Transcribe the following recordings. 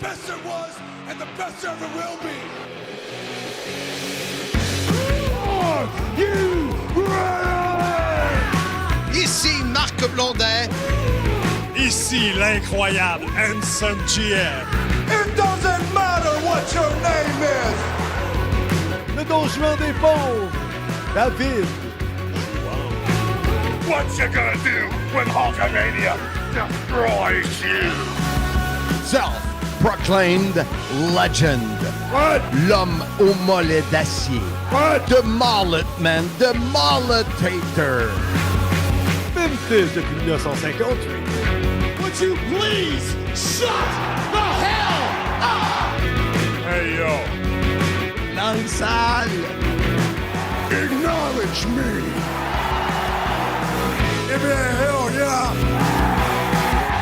best there was and the best there ever will be. Are you ready? Ici Marc Blondet. Ici l'incroyable Handsome GF. It doesn't matter what your name is. Le Don Juan des pauvres, David. What you gonna do when Hulkamania destroys you? Self-proclaimed legend. What? L'homme au mollet d'acier. What? The Mullet Man, the Mulletator. Vintage depuis 1958. Would you please shut the hell up? Hey yo! Dans une salle. Acknowledge me. Give me a hell yeah.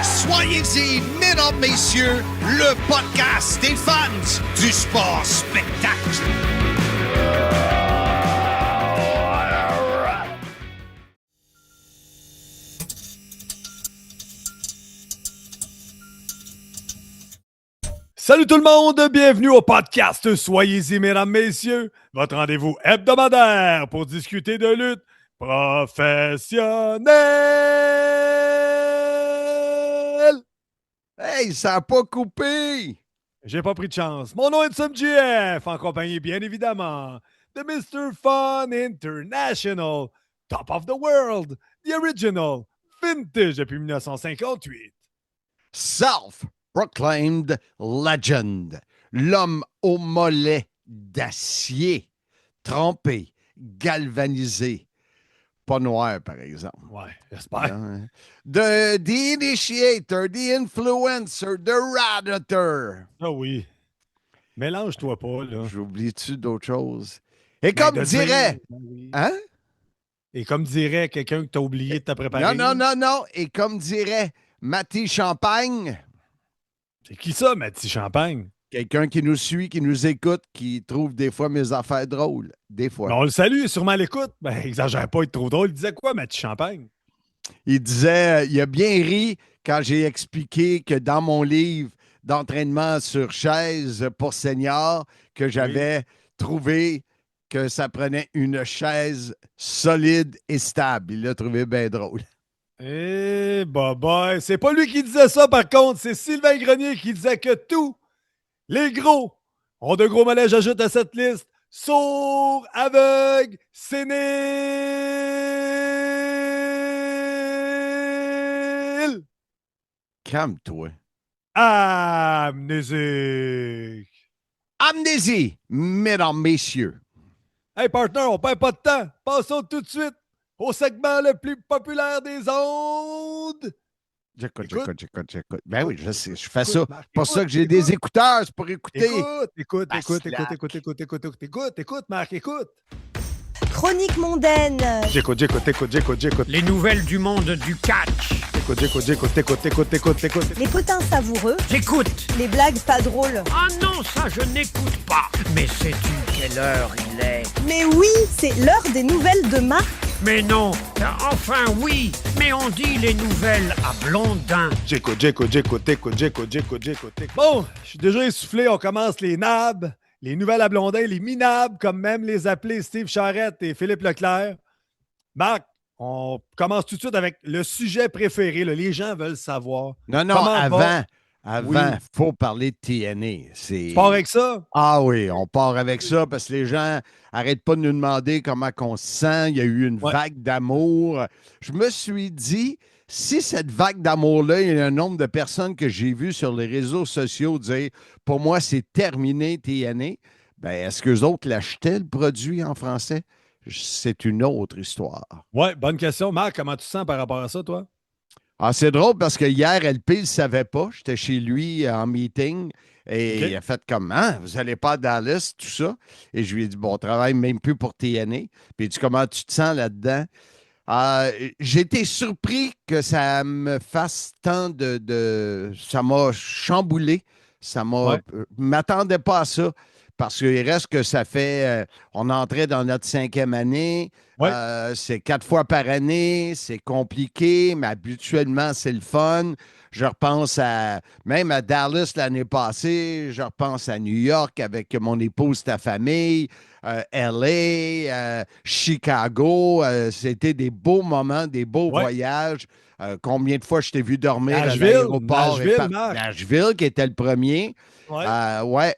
Soyez-y, mesdames, messieurs, le podcast des fans du sport spectacle. Salut tout le monde, bienvenue au podcast Soyez-y, mesdames, messieurs, votre rendez-vous hebdomadaire pour discuter de lutte professionnelle. Hey, ça n'a pas coupé! J'ai pas pris de chance. Mon nom est Handsome GF, en compagnie, bien évidemment, de Mr. Fun International, Top of the World, The Original, Vintage depuis 1958. Self-proclaimed legend. L'homme au mollet d'acier. Trempé, galvanisé. Pas noir, par exemple. Ouais, j'espère. The Initiator, The Influencer, The Radiator. Ah oui. Mélange-toi pas, là. J'oublie-tu d'autres choses? Et Ben, comme de dirait... dire, ben oui. Hein? Et comme dirait quelqu'un que t'as oublié de te préparer. Non. Et comme dirait Matty Champagne... C'est qui ça, Mathieu Champagne? Quelqu'un qui nous suit, qui nous écoute, qui trouve des fois mes affaires drôles. Des fois. Ben, on le salue, il est sûrement à l'écoute. Ben, exagère pas, être trop drôle. Il disait quoi, Mathieu Champagne? Il disait, il a bien ri quand j'ai expliqué que dans mon livre d'entraînement sur chaise pour seniors, que j'avais trouvé que ça prenait une chaise solide et stable. Il l'a trouvé bien drôle. Eh, bye. C'est pas lui qui disait ça, par contre. C'est Sylvain Grenier qui disait que tous les gros ont de gros mollets. J'ajoute à cette liste sourds, aveugles, séniles, Calme-toi. amnésiques. Amnésie, mesdames, messieurs. Hey, partner, on perd pas de temps. Passons tout de suite au segment le plus populaire des ondes. J'écoute. Écoute. Ben oui, je sais, je fais Écoute, ça. Marc, C'est pour écoute, ça que j'ai écoute. des écouteurs, c'est pour écouter. Écoute, Baslac. Marc, écoute. Chronique mondaine. J'écoute. Les nouvelles du monde du catch. Écoute. Les potins savoureux. J'écoute. Les blagues pas drôles. Ah non, ça je n'écoute pas. Mais sais-tu quelle heure il est? Mais oui, c'est l'heure des nouvelles de Marc. Mais non. Enfin oui, mais on dit les nouvelles à Blondin. J'écoute. Bon, je suis déjà essoufflé. On commence les nabs, les nouvelles à Blondin, les minabs, comme même les appeler Steve Charrette et Philippe Leclerc. Marc, on commence tout de suite avec le sujet préféré. Là. Les gens veulent savoir. Non, Comment avant, Oui. faut parler de TNA. Tu pars avec ça? Ah oui, on part avec ça parce que les gens n'arrêtent pas de nous demander comment on se sent. Il y a eu une vague d'amour. Je me suis dit, si cette vague d'amour-là, il y a un nombre de personnes que j'ai vues sur les réseaux sociaux dire « Pour moi, c'est terminé TNA », ben, est-ce qu'eux autres l'achetaient, le produit en français? C'est une autre histoire. Oui, bonne question. Marc, comment tu te sens par rapport à ça, toi? Ah, c'est drôle parce que hier, LP ne le savait pas. J'étais chez lui en meeting et OK. il a fait comme « vous n'allez pas à Dallas, tout ça. » Et je lui ai dit « Bon, on travaille même plus pour TNA. » Puis il dit « Comment tu te sens là-dedans? » J'ai été surpris que ça me fasse tant de... Ça m'a chamboulé. Ça m'a... Ouais. m'attendais pas à ça parce qu'il reste que ça fait. On entrait dans notre 5e année. Ouais. C'est 4 fois par année. C'est compliqué, mais habituellement, c'est le fun. Je repense même à Dallas l'année passée. Je repense à New York avec mon épouse, ta famille. LA, Chicago. C'était des beaux moments, des beaux voyages. Combien de fois je t'ai vu dormir à l'aéroport? Nashville, qui était le premier. Ouais.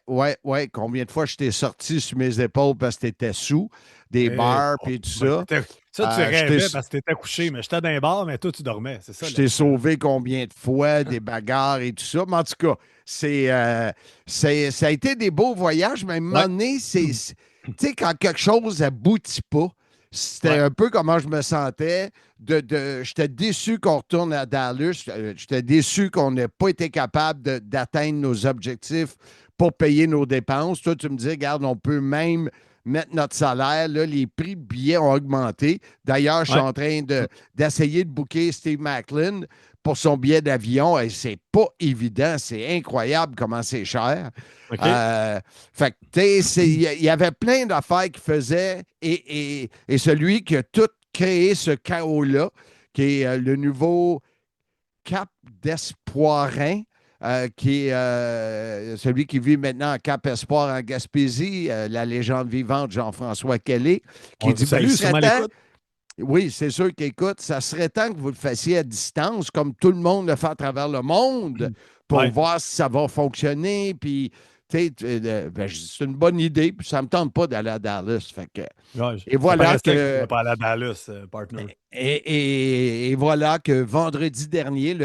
Combien de fois je t'ai sorti sur mes épaules parce que t'étais sous des bars et tout ça. Ça, tu rêvais parce que t'étais couché, mais j'étais dans un bar, mais toi, tu dormais. C'est ça. Je t'ai sauvé combien de fois, des bagarres et tout ça. Mais en tout cas, ça a été des beaux voyages, mais à un moment donné, tu sais, quand quelque chose n'aboutit pas, c'était un peu comment je me sentais. J'étais déçu qu'on retourne à Dallas. J'étais déçu qu'on n'ait pas été capable d'atteindre nos objectifs pour payer nos dépenses. Toi, tu me dis, regarde, on peut même mettre notre salaire. Là, les prix de billets ont augmenté. D'ailleurs, je suis en train d'essayer de booker Steve Macklin pour son billet d'avion. Et c'est pas évident. C'est incroyable comment c'est cher. Fait que, tu sais, il y avait plein d'affaires qu'il faisait et celui qui a tout créé ce chaos-là, qui est le nouveau Cap d'Espoirin, qui est celui qui vit maintenant à Cap Espoir en Gaspésie, la légende vivante Jean-François Kelly, qui dit salut, sûrement l'écoute. Oui, c'est sûr qu'il écoute. Ça serait temps que vous le fassiez à distance, comme tout le monde le fait à travers le monde, pour voir si ça va fonctionner. Puis, c'est une bonne idée, puis ça ne me tente pas d'aller à Dallas. Fait que, et voilà que. Pas aller à Dallas, partner. Et voilà que vendredi dernier,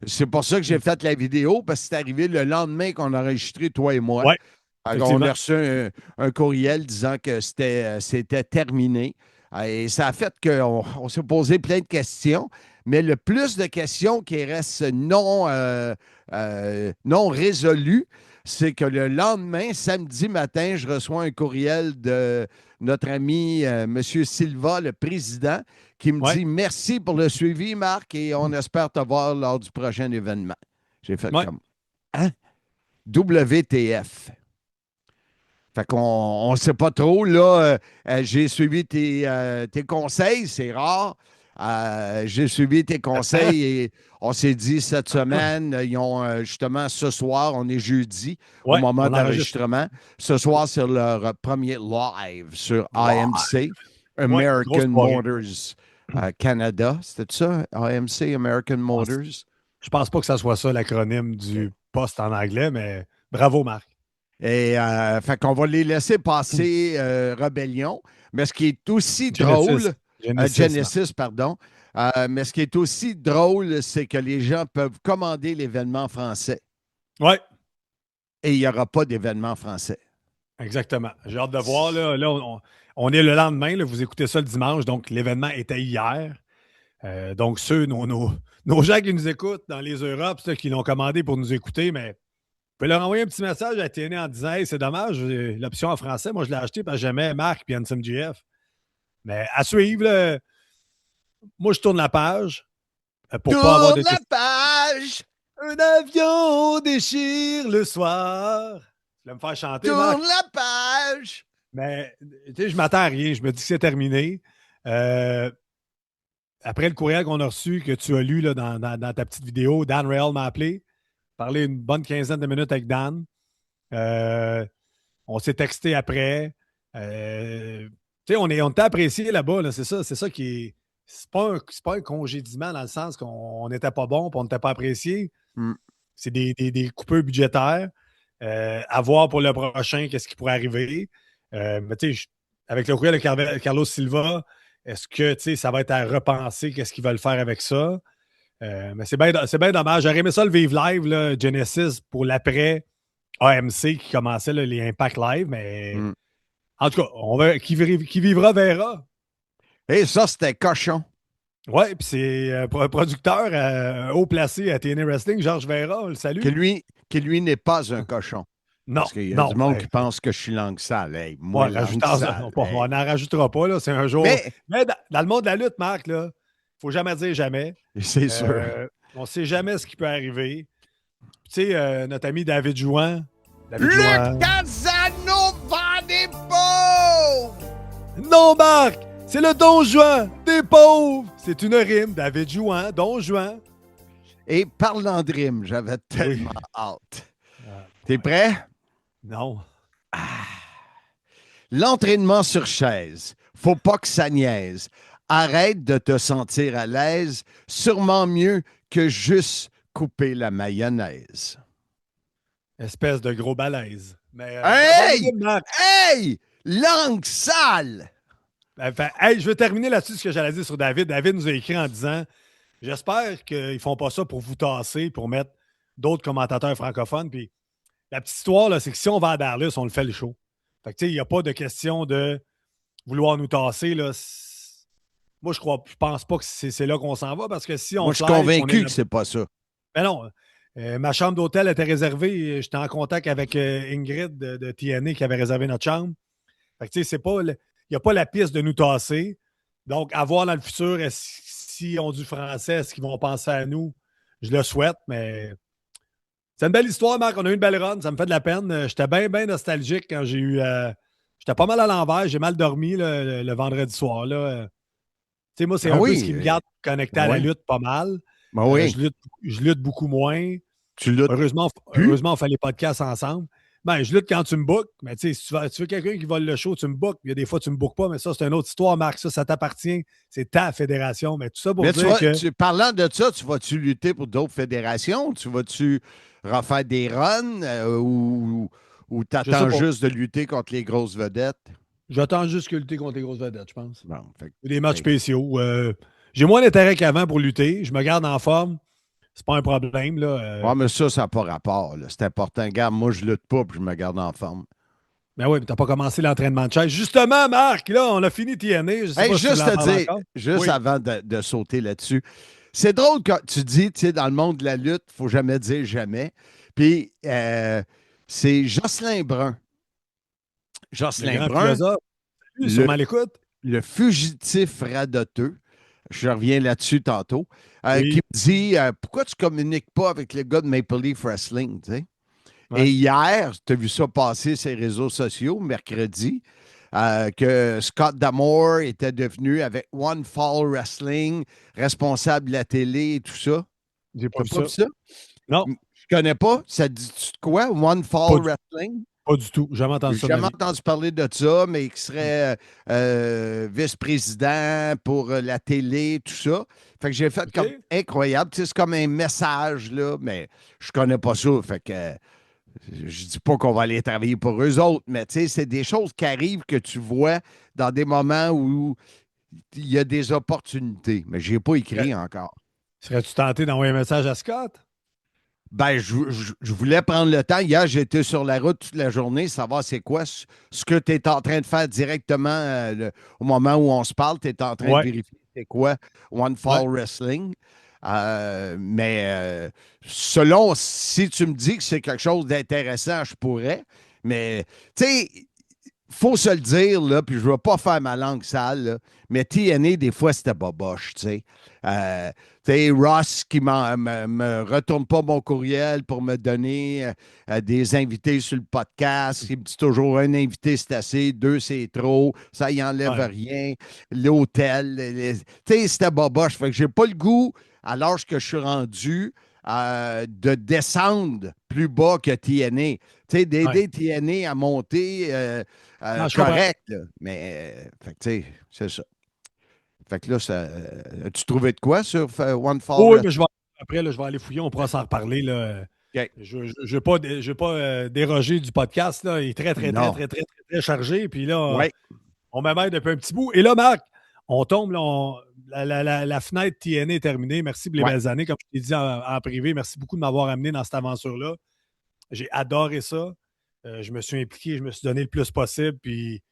c'est pour ça que j'ai fait la vidéo, parce que c'est arrivé le lendemain qu'on a enregistré, toi et moi. Ouais, alors, on a reçu un courriel disant que c'était terminé. Et ça a fait qu'on s'est posé plein de questions, mais le plus de questions qui restent non résolues, c'est que le lendemain, samedi matin, je reçois un courriel de notre ami M. Silva, le président, qui me dit « Merci pour le suivi, Marc, et on espère te voir lors du prochain événement. » J'ai fait comme « Hein? WTF. » Fait qu'on ne sait pas trop. Là, j'ai suivi tes conseils, c'est rare. J'ai suivi tes conseils et on s'est dit cette semaine, ils ont justement ce soir, on est jeudi, au moment d'enregistrement. Ce soir, c'est leur premier live sur AMC, American Motors Canada. C'était ça, AMC, American Motors? Je pense pas que ça soit ça l'acronyme du poste en anglais, mais bravo, Marc. Et fait qu'on va les laisser passer Rébellion. Mais ce qui est aussi drôle, Genesis, pardon. Mais ce qui est aussi drôle, c'est que les gens peuvent commander l'événement français. Oui. Et il n'y aura pas d'événement français. Exactement. J'ai hâte de voir. Là on est le lendemain. Là, vous écoutez ça le dimanche. Donc, l'événement était hier. Donc, nos gens qui nous écoutent dans les Europes, ceux qui l'ont commandé pour nous écouter, mais vous pouvez leur envoyer un petit message à TNA en disant « Hey, c'est dommage, l'option en français, moi, je l'ai acheté parce que j'aimais Marc et Handsome GF. » Mais à suivre, moi, je tourne la page. Pour pas avoir de la page! Un avion déchire le soir. Tu vas me faire chanter, Tourne Marc. la page! Mais, tu sais, je m'attends à rien. Je me dis que c'est terminé. Après le courriel qu'on a reçu, que tu as lu là, dans ta petite vidéo, Dan Rael m'a appelé. Parlé une bonne quinzaine de minutes avec Dan. On s'est texté après. Tu sais, on était apprécié là-bas. Là, c'est ça qui est. C'est pas un congédiement dans le sens qu'on n'était pas bon et on n'était pas apprécié. C'est des coupures budgétaires. À voir pour le prochain, qu'est-ce qui pourrait arriver. Mais tu sais, avec le courriel de Carlos Silva, est-ce que ça va être à repenser qu'est-ce qu'ils veulent faire avec ça? Mais c'est bien dommage. J'aurais aimé ça le vivre live, là, Genesis, pour l'après AMC qui commençait là, les Impact Live, mais en tout cas, qui vivra verra. Et ça, c'était cochon. Oui, puis c'est un producteur haut placé à TNA Wrestling, Georges Vera, on le salue. Qui lui n'est pas un cochon. Non. Parce qu'il y a du monde qui pense que je suis langue sale. Hey, moi, on n'en rajoutera pas, là, c'est un jour. Mais dans le monde de la lutte, Marc, il ne faut jamais dire jamais. C'est sûr. On ne sait jamais ce qui peut arriver. Tu sais, notre ami David Jouan. Luc Tanzania! Non, Marc! C'est le Don Juan des pauvres! C'est une rime. David Jouan, Don Juan. Et parlant de rime, j'avais tellement hâte. T'es prêt? Non. L'entraînement sur chaise. Faut pas que ça niaise. Arrête de te sentir à l'aise. Sûrement mieux que juste couper la mayonnaise. Espèce de gros balèze. Mais, Hey! Marc. Hey! Langue sale! Hey, je veux terminer là-dessus ce que j'allais dire sur David. David nous a écrit en disant j'espère qu'ils font pas ça pour vous tasser, pour mettre d'autres commentateurs francophones. Puis la petite histoire, là, c'est que si on va à Darlus, on le fait le show. Fait que tu sais, il n'y a pas de question de vouloir nous tasser. Là. Moi, je pense pas que c'est là qu'on s'en va parce que si on. Moi, je suis convaincu que c'est pas ça. Mais non. Ma chambre d'hôtel était réservée. J'étais en contact avec Ingrid de TNA qui avait réservé notre chambre. Fait que tu sais, c'est pas. Il n'y a pas la piste de nous tasser. Donc, à voir dans le futur, s'ils ont du français, est-ce qu'ils vont penser à nous? Je le souhaite, mais c'est une belle histoire, Marc. On a eu une belle run. Ça me fait de la peine. J'étais bien, bien nostalgique quand j'ai eu. J'étais pas mal à l'envers. J'ai mal dormi le vendredi soir. Tu sais, moi, c'est un peu ce qui me garde connecté à la lutte pas mal. Ben oui. Je lutte beaucoup moins. Tu luttes. Heureusement, on fait les podcasts ensemble. Ben, je lutte quand tu me bookes, mais tu sais, si tu veux quelqu'un qui vole le show, tu me bookes. Il y a des fois, tu me bookes pas, mais ça, c'est une autre histoire, Marc. Ça t'appartient. C'est ta fédération. Mais tout ça pour dire que... Parlant de ça, tu vas-tu lutter pour d'autres fédérations? Tu vas-tu refaire des runs ou t'attends juste de lutter contre les grosses vedettes? J'attends juste que lutter contre les grosses vedettes, je pense. Bon, des matchs spéciaux. J'ai moins d'intérêt qu'avant pour lutter. Je me garde en forme. C'est pas un problème. Ouais, mais ça n'a pas rapport. C'est important. Regarde, moi, je lutte pas puis je me garde en forme. Ben oui, mais t'as pas commencé l'entraînement de chaise. Justement, Marc, là, on a fini TNA. Je sais pas juste si tu te dire, juste avant de sauter là-dessus, c'est drôle quand tu dis, tu sais, dans le monde de la lutte, il ne faut jamais dire jamais. Puis, c'est Jocelyn Brun. Jocelyn Brun. Sûrement l'écoute. Le fugitif radoteux. Je reviens là-dessus tantôt. Qui me dit pourquoi tu ne communiques pas avec le gars de Maple Leaf Wrestling, tu sais? Ouais. Et hier, tu as vu ça passer sur les réseaux sociaux, mercredi, que Scott D'Amore était devenu, avec One Fall Wrestling, responsable de la télé et tout ça. J'ai pas vu ça. Non. Je connais pas. Ça dit-tu de quoi, One Fall Wrestling? Pas du tout. Jamais entendu ça. J'ai jamais entendu parler de ça, mais qui serait vice-président pour la télé, tout ça. Fait que j'ai fait comme incroyable. Tu sais, c'est comme un message, là, mais je connais pas ça. Fait que je dis pas qu'on va aller travailler pour eux autres, mais tu sais, c'est des choses qui arrivent que tu vois dans des moments où il y a des opportunités. Mais je n'ai pas écrit encore. Serais-tu tenté d'envoyer un message à Scott? Ben, je voulais prendre le temps. Hier, j'étais sur la route toute la journée, savoir c'est quoi ce que tu es en train de faire directement au moment où on se parle. Tu es en train de vérifier c'est quoi One Fall Wrestling. Mais selon, si tu me dis que c'est quelque chose d'intéressant, je pourrais. Mais, tu sais, il faut se le dire, là, puis je ne veux pas faire ma langue sale, là, mais TNA, des fois, c'était boboche, tu sais. Ross qui me retourne pas mon courriel pour me donner des invités sur le podcast. Il me dit toujours un invité, c'est assez, deux, c'est trop. Ça, il n'enlève rien. L'hôtel, tu sais, c'était boboche. Fait que j'ai pas le goût, à l'âge que je suis rendu, de descendre plus bas que TNA. Tu sais, d'aider TNA à monter correct. Là. Mais, fait que, tu sais, c'est ça. Fait que là, as-tu trouvé de quoi sur One Fall? Oui, mais après, là, je vais aller fouiller, on pourra s'en reparler. Là. Okay. Je ne vais pas déroger du podcast. Là. Il est très très chargé. Puis là, on m'amène depuis un petit bout. Et là, Marc, on tombe, là, la fenêtre TNA est terminée. Merci pour les belles années. Comme je t'ai dit en privé, merci beaucoup de m'avoir amené dans cette aventure-là. J'ai adoré ça. Je me suis impliqué, je me suis donné le plus possible. Puis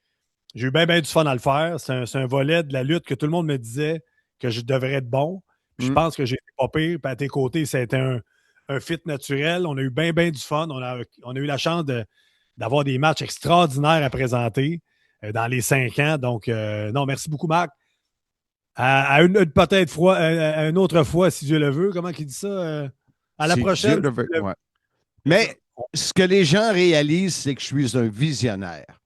j'ai eu bien du fun à le faire. C'est un volet de la lutte que tout le monde me disait que je devrais être bon. Puis je pense que j'ai été pas pire. Puis à tes côtés, c'était un fit naturel. On a eu bien du fun. On a eu la chance d'avoir des matchs extraordinaires à présenter dans les 5 ans. Donc, non, merci beaucoup, Marc. Peut-être à une autre fois, si Dieu le veut. Comment il dit ça? À la prochaine. Mais ce que les gens réalisent, c'est que je suis un visionnaire.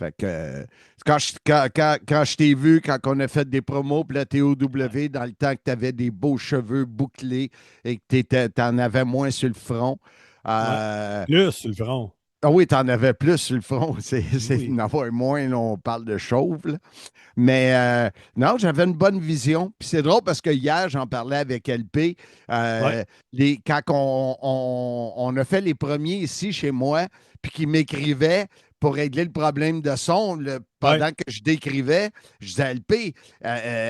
Fait que quand je t'ai vu, quand on a fait des promos pour la TOW, dans le temps que tu avais des beaux cheveux bouclés et que tu en avais moins sur le front. Plus sur le front. Ah oui, tu en avais plus sur le front. C'est Oui. d'en avoir moins, là, on parle de chauve. Là. Mais non, j'avais une bonne vision. Puis c'est drôle parce que hier, j'en parlais avec LP. Quand on a fait les premiers ici chez moi, puis qu'il m'écrivait pour régler le problème de son, pendant que je décrivais, je disais LP,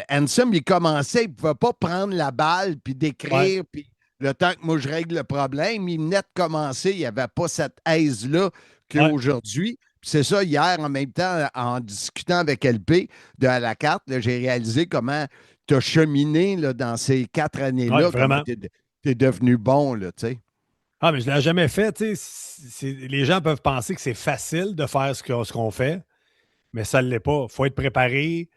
Ansem, il commençait, il ne pouvait pas prendre la balle puis décrire, puis le temps que moi je règle le problème, il venait de commencer, il n'y avait pas cette aise-là qu'aujourd'hui. C'est ça, hier, en même temps, en discutant avec LP de À la carte, là, j'ai réalisé comment tu as cheminé là, dans ces 4 années-là. Vraiment. Tu es devenu bon, là, tu sais. Ah, mais je ne l'ai jamais fait. Les gens peuvent penser que c'est facile de faire ce qu'on fait, mais ça ne l'est pas. Il faut être préparé, il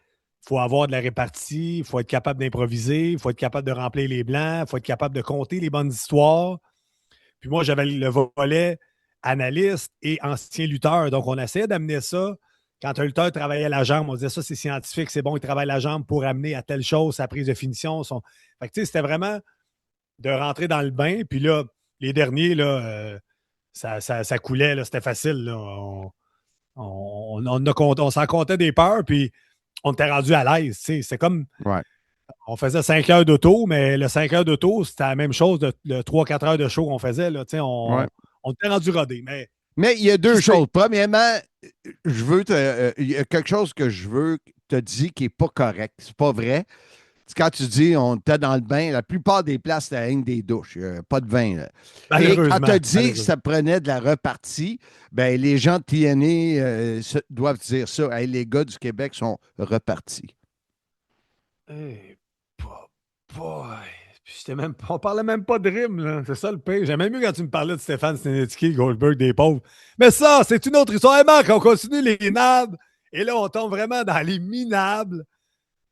faut avoir de la répartie, il faut être capable d'improviser, il faut être capable de remplir les blancs, il faut être capable de compter les bonnes histoires. Puis moi, j'avais le volet analyste et ancien lutteur. Donc, on essayait d'amener ça. Quand un lutteur travaillait la jambe, on disait ça, c'est scientifique, c'est bon, il travaille la jambe pour amener à telle chose sa prise de finition. Fait que, tu sais, c'était vraiment de rentrer dans le bain. Puis là, les derniers, là, ça coulait, là, c'était facile. Là. On s'en comptait des peurs, puis on était rendu à l'aise. C'est comme. Ouais. On faisait 5 heures d'auto, mais le 5 heures d'auto, c'était la même chose de 3-4 heures de show qu'on faisait. Là, on était rendu rodé. Mais il y a deux choses. Premièrement, il y a quelque chose que je veux te dire qui n'est pas correct. C'est pas vrai. C'est quand tu dis on était dans le bain, la plupart des places, c'était rien que des douches. Il n'y a pas de vin. Là. Et quand tu as dit que ça prenait de la repartie, ben, les gens de TNA doivent dire ça. Hey, les gars du Québec sont repartis. Hey, boy. On parlait même pas de rime, là. C'est ça le pire. J'aimais mieux quand tu me parlais de Stéphane Stanetsky, Goldberg des pauvres. Mais ça, c'est une autre histoire. Hey, Marc, on continue les nables. Et là, on tombe vraiment dans les minables.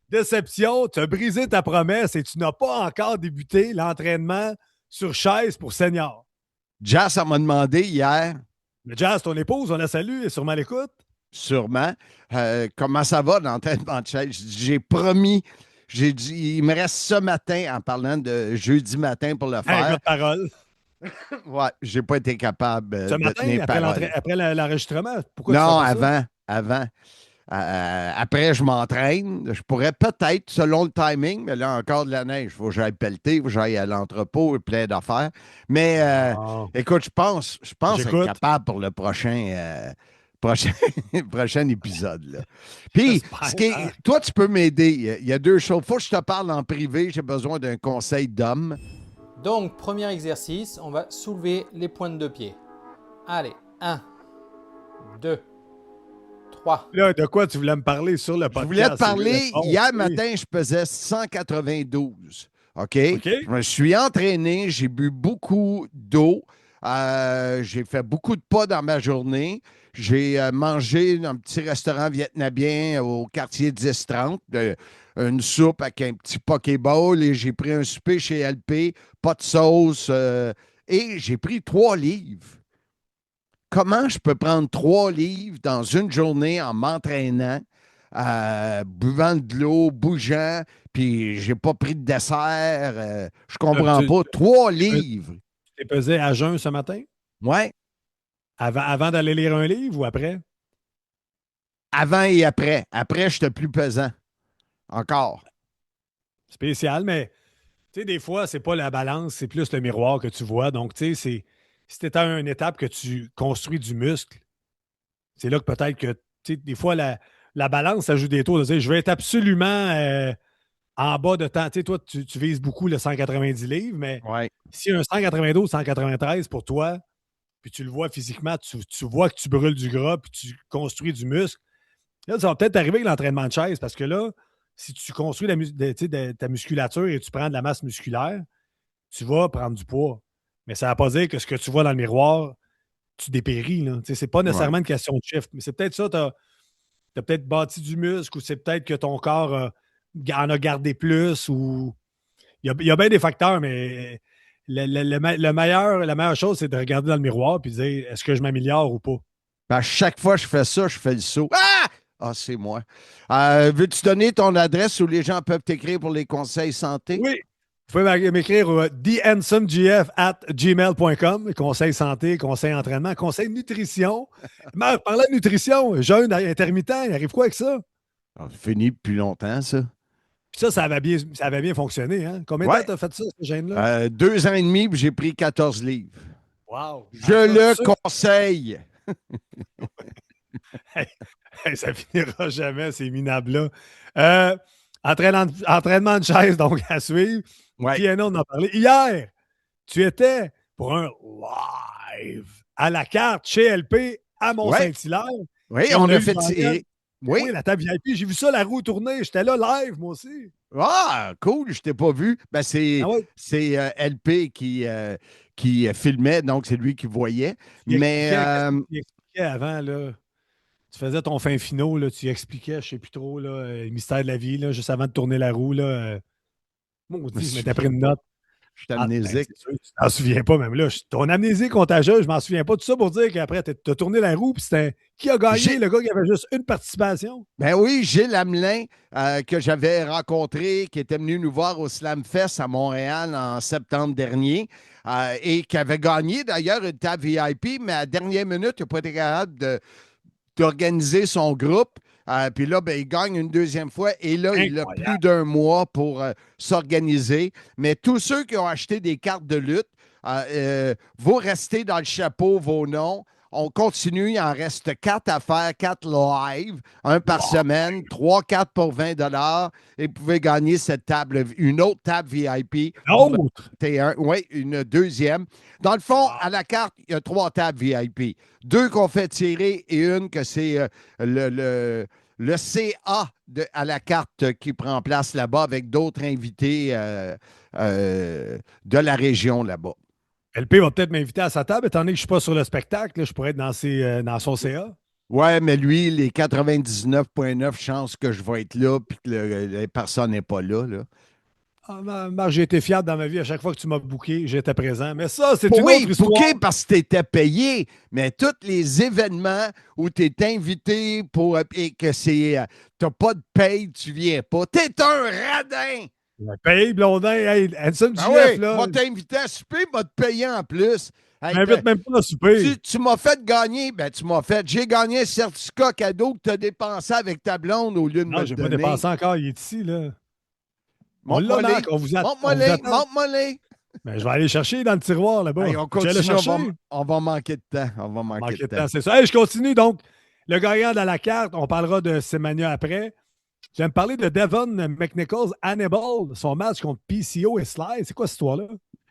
Déception, tu as brisé ta promesse et tu n'as pas encore débuté l'entraînement sur chaise pour senior. Jazz, m'a demandé hier. Mais Jazz, ton épouse, on la salue, elle est sûrement à l'écoute. Sûrement. Comment ça va l'entraînement de chaise? J'ai promis. J'ai dit, il me reste ce matin en parlant de jeudi matin pour le faire. Hey, parole. Ouais, j'ai pas été capable ce de matin, tenir parole. après l'enregistrement? Pourquoi non, tu fais pas avant. Après, je m'entraîne. Je pourrais peut-être, selon le timing, mais là, encore de la neige. Il faut que j'aille pelleter, il faut que j'aille à l'entrepôt, plein d'affaires. Mais écoute, je pense être capable pour le prochain épisode. Là. Puis, toi, tu peux m'aider. Il y a deux choses. Il faut que je te parle en privé. J'ai besoin d'un conseil d'homme. Donc, premier exercice, on va soulever les pointes de pied. Allez, 1, 2, 3. Là, de quoi tu voulais me parler sur le podcast? Je voulais te parler. Hier matin, je pesais 192. OK? Je me suis entraîné. J'ai bu beaucoup d'eau. J'ai fait beaucoup de pas dans ma journée. J'ai mangé dans un petit restaurant vietnamien au quartier 10-30, une soupe avec un petit pokéball et j'ai pris un souper chez LP, pas de sauce et j'ai pris 3 livres. Comment je peux prendre 3 livres dans une journée en m'entraînant, buvant de l'eau, bougeant, puis j'ai pas pris de dessert, je comprends pas. 3 livres. Tu t'es pesé à jeun ce matin? Ouais. Avant d'aller lire un livre ou après? Avant et après. Après, j'étais plus pesant. Encore. Spécial, mais tu sais, des fois, c'est pas la balance, c'est plus le miroir que tu vois. Donc, tu sais, si tu es à une étape que tu construis du muscle, c'est là que peut-être que, tu sais, des fois, la balance, ça joue des tours. De dire, je vais être absolument en bas de temps. Tu sais, toi, tu vises beaucoup le 190 livres, mais si un 192, 193 pour toi, puis tu le vois physiquement, tu vois que tu brûles du gras, puis tu construis du muscle. Là, ça va peut-être arriver avec l'entraînement de chaise, parce que là, si tu construis ta musculature et tu prends de la masse musculaire, tu vas prendre du poids. Mais ça ne veut pas dire que ce que tu vois dans le miroir, tu dépéris. Ce n'est pas nécessairement une question de chiffre. Mais c'est peut-être ça, tu as peut-être bâti du muscle, ou c'est peut-être que ton corps en a gardé plus, ou il y a bien des facteurs, mais la meilleure chose, c'est de regarder dans le miroir et de dire est-ce que je m'améliore ou pas? À chaque fois que je fais ça, je fais le saut. Ah! Ah, c'est moi. Veux-tu donner ton adresse où les gens peuvent t'écrire pour les conseils santé? Oui. Vous pouvez m'écrire au thehandsomegf@gmail.com. Conseils santé, conseils entraînement, conseils nutrition. Mais parlant de nutrition, jeûne intermittent, il arrive quoi avec ça? Ah, fini depuis longtemps, ça. Puis ça avait bien fonctionné. Hein? Combien de Ouais. temps t'as fait ça, ce gène-là? 2 ans et demi, puis j'ai pris 14 livres. Wow! Je le conseille. Hey, ça finira jamais, ces minables-là. Entraînement de chaise, donc, à suivre. Ouais. Piano, on en parlait. Hier, tu étais pour un live à la carte chez LP à Mont-Saint-Hilaire. Oui, Et on a eu fait. Daniel. Oui. Oui, la table VIP. J'ai vu ça, la roue tourner. J'étais là live, moi aussi. Ah, cool, je t'ai pas vu. Ben, c'est Ah ouais? LP qui filmait, donc c'est lui qui voyait. Il Mais expliquait avant, là. Tu faisais ton fin finaux, là, tu expliquais, je sais plus trop, là, le mystère de la vie, là, juste avant de tourner la roue. Là, maudit, je m'étais pris une note. je suis amnésique. C'est sûr, tu t'en souviens pas, même là. Ton amnésie contagieuse, je m'en souviens pas. Tout ça pour dire qu'après, tu as tourné la roue, puis c'était qui a gagné? Le gars qui avait juste une participation. Ben oui, Gilles Hamelin, que j'avais rencontré, qui était venu nous voir au Slam Fest à Montréal en septembre dernier, et qui avait gagné d'ailleurs une table VIP, mais à la dernière minute, il n'a pas été capable d'organiser son groupe. Puis là, ben, il gagne une deuxième fois et là, il a plus d'1 mois pour s'organiser. Mais tous ceux qui ont acheté des cartes de lutte, vous restez dans le chapeau vos noms. On continue, il en reste 4 à faire, 4 live, un par semaine, 3-4 pour 20 $. Et vous pouvez gagner cette table, une autre table VIP. Oui, une deuxième. Dans le fond, à la carte, il y a 3 tables VIP. 2 qu'on fait tirer et une que c'est le CA à la carte qui prend place là-bas avec d'autres invités de la région là-bas. LP va peut-être m'inviter à sa table, étant donné que je ne suis pas sur le spectacle, là, je pourrais être dans son CA. Ouais, mais lui, les 99,9 chances que je vais être là puis que la personne n'est pas là. Ah, Marc, j'ai été fiable dans ma vie. À chaque fois que tu m'as booké, j'étais présent. Mais ça, c'est une Oui, autre histoire. booké parce que tu étais payé, mais tous les événements où tu es invité et que tu n'as pas de paye, tu viens pas. Tu es un radin! Paye, Blondin, hey, Handsome Ah GF, oui, là. moi t'inviter à souper, va te payer en plus. Hey, m'invite même pas à souper. Tu m'as fait gagner, j'ai gagné un certificat cadeau que tu as dépensé avec ta blonde au lieu de me Non, j'ai le pas donner. dépensé encore, il est ici, là. On Montre-moi l'a, Marc, on vous attend. Montre-moi-les. Ben, je vais aller chercher dans le tiroir, là-bas. Hey, on continue, le chercher. on va manquer de temps. On va manquer de temps. C'est ça. Hey, je continue, donc. Le gagnant de la carte, on parlera de Semania après. Je vais me parler de Devon McNichols, Hannibal, son match contre PCO et Sly. C'est quoi cette histoire-là?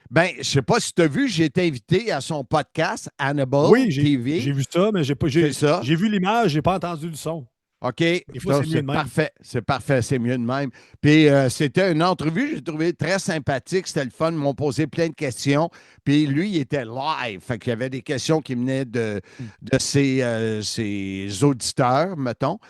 Ben, je sais pas si tu as vu, j'ai été invité à son podcast, Hannibal TV. J'ai vu ça, mais j'ai vu l'image, j'ai pas entendu le son. OK. C'est parfait. C'est parfait. C'est mieux de même. Puis c'était une entrevue, j'ai trouvé très sympathique. C'était le fun. Ils m'ont posé plein de questions. Puis lui, il était live. Fait qu'il y avait des questions qui venaient de ses auditeurs, mettons.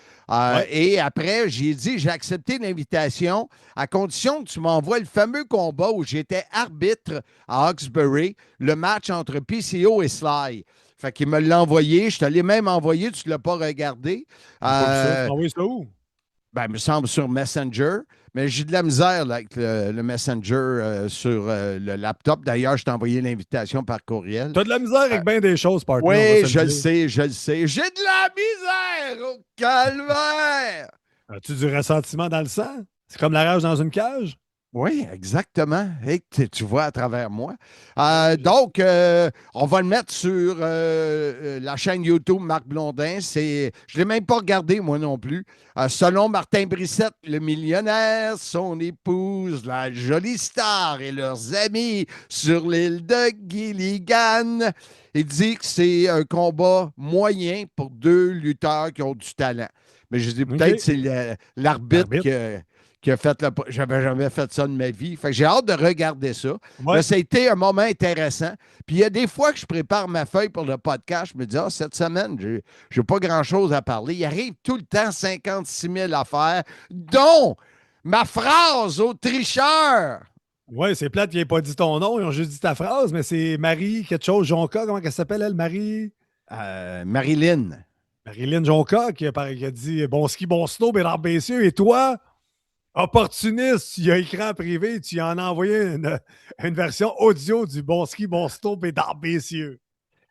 Et après, j'ai dit, j'ai accepté l'invitation à condition que tu m'envoies le fameux combat où j'étais arbitre à Hawkesbury, le match entre PCO et Sly. Fait qu'il me l'a envoyé. Je te l'ai même envoyé, tu ne l'as pas regardé. Envoyé ça où? Ben, il me semble sur Messenger. Mais j'ai de la misère là, avec le Messenger sur le laptop. D'ailleurs, je t'ai envoyé l'invitation par courriel. Tu as de la misère avec bien des choses, partner. Oui, je le sais. J'ai de la misère au calvaire! As-tu du ressentiment dans le sang? C'est comme la rage dans une cage? Oui, exactement. Hey, tu vois à travers moi. Donc, on va le mettre sur la chaîne YouTube Marc Blondin. Je ne l'ai même pas regardé, moi non plus. Selon Martin Brissette, le millionnaire, son épouse, la jolie star et leurs amis sur l'île de Gilligan, il dit que c'est un combat moyen pour 2 lutteurs qui ont du talent. Mais je dis peut-être que c'est l'arbitre qui a fait j'avais jamais fait ça de ma vie. Fait que j'ai hâte de regarder ça. Ouais. Là, ça a été un moment intéressant. Puis il y a des fois que je prépare ma feuille pour le podcast, je me dis, cette semaine, j'ai pas grand-chose à parler. Il arrive tout le temps 56 000 affaires, dont ma phrase au tricheur. Oui, c'est plate qu'il n'ait pas dit ton nom. Ils ont juste dit ta phrase, mais c'est Marie, quelque chose, Jonca, comment elle s'appelle, elle? Marie? Marilyn. Marilyn Jonca qui a dit bon ski, bon snow, Bédard Bessieux. Et toi, opportuniste, tu as écran privé, tu en as envoyé une version audio du bon ski, bon snow, Bédard Bessieux.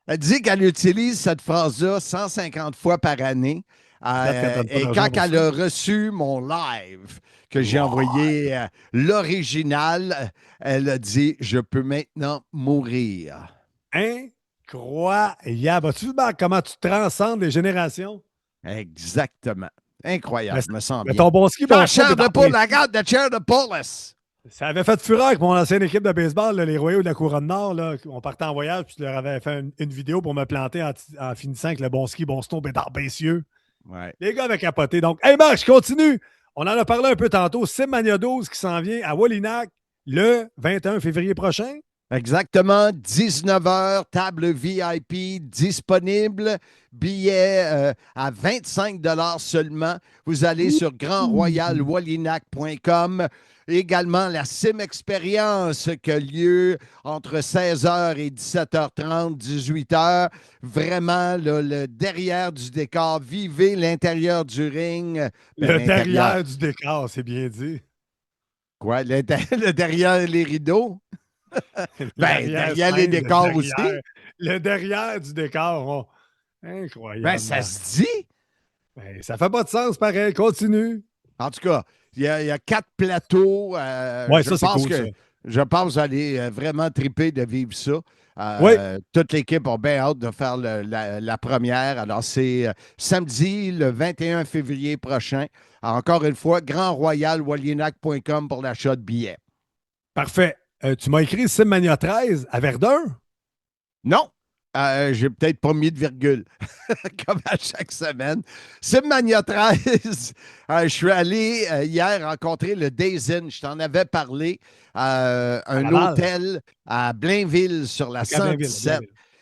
Elle dit qu'elle utilise cette phrase-là 150 fois par année. Et quand elle a reçu mon live que j'ai envoyé l'original, elle a dit « Je peux maintenant mourir ». Incroyable. As-tu vu, Marc, comment tu transcendes les générations? Exactement. Incroyable, me semble Mais bien. ton bon ski, bon Chair de poule, la garde de chair de police. Ça avait fait fureur avec mon ancienne équipe de baseball, là, les Royaux de la Couronne-Nord. Là, on partait en voyage, puis je leur avais fait une vidéo pour me planter en finissant avec le bon ski, bon snow, Bédard Bessieux. Ouais. Les gars avaient capoté. Donc, hey Marc, je continue. On en a parlé un peu tantôt. Simmania 12 qui s'en vient à Wallinac le 21 février prochain. Exactement, 19h, table VIP disponible, billet à 25 $ seulement. Vous allez sur grandroyalwallinac.com. Également, la Sim Expérience qui a lieu entre 16h et 17h30, 18h. Vraiment, là, le derrière du décor. Vivez l'intérieur du ring. Le derrière du décor, c'est bien dit. Quoi? Le derrière les rideaux? Derrière les décors aussi. Le derrière du décor. Incroyable. Ben, ça se dit. Ben, ça fait pas de sens, pareil. Continue. En tout cas, il y a 4 plateaux. Oui, ça, c'est cool, ça. Je pense que vous allez vraiment triper de vivre ça. Oui. Toute l'équipe a bien hâte de faire la première. Alors, c'est samedi, le 21 février prochain. Encore une fois, grandroyalwallinac.com pour l'achat de billets. Parfait. Tu m'as écrit Simmania 13 à Verdun? Non. J'ai peut-être pas mis de virgule, comme à chaque semaine. Simmania 13, je suis allé hier rencontrer le Days Inn. Je t'en avais parlé. Un hôtel à Blainville sur la 117.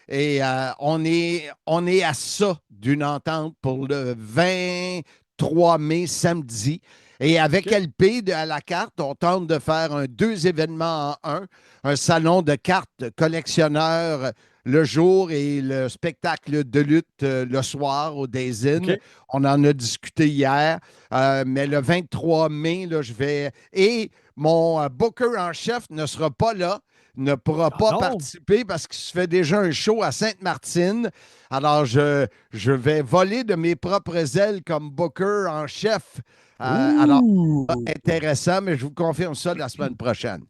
Et on est à ça d'une entente pour le 23 mai, samedi. Et avec LP à la carte, on tente de faire 2 événements en un salon de cartes collectionneurs le jour et le spectacle de lutte le soir au Days Inn. Okay. On en a discuté hier, mais le 23 mai, là, je vais... Et mon booker en chef ne sera pas là, ne pourra pas participer parce qu'il se fait déjà un show à Sainte-Martine. Alors, je vais voler de mes propres ailes comme booker en chef. Alors, intéressant, mais je vous confirme ça la semaine prochaine.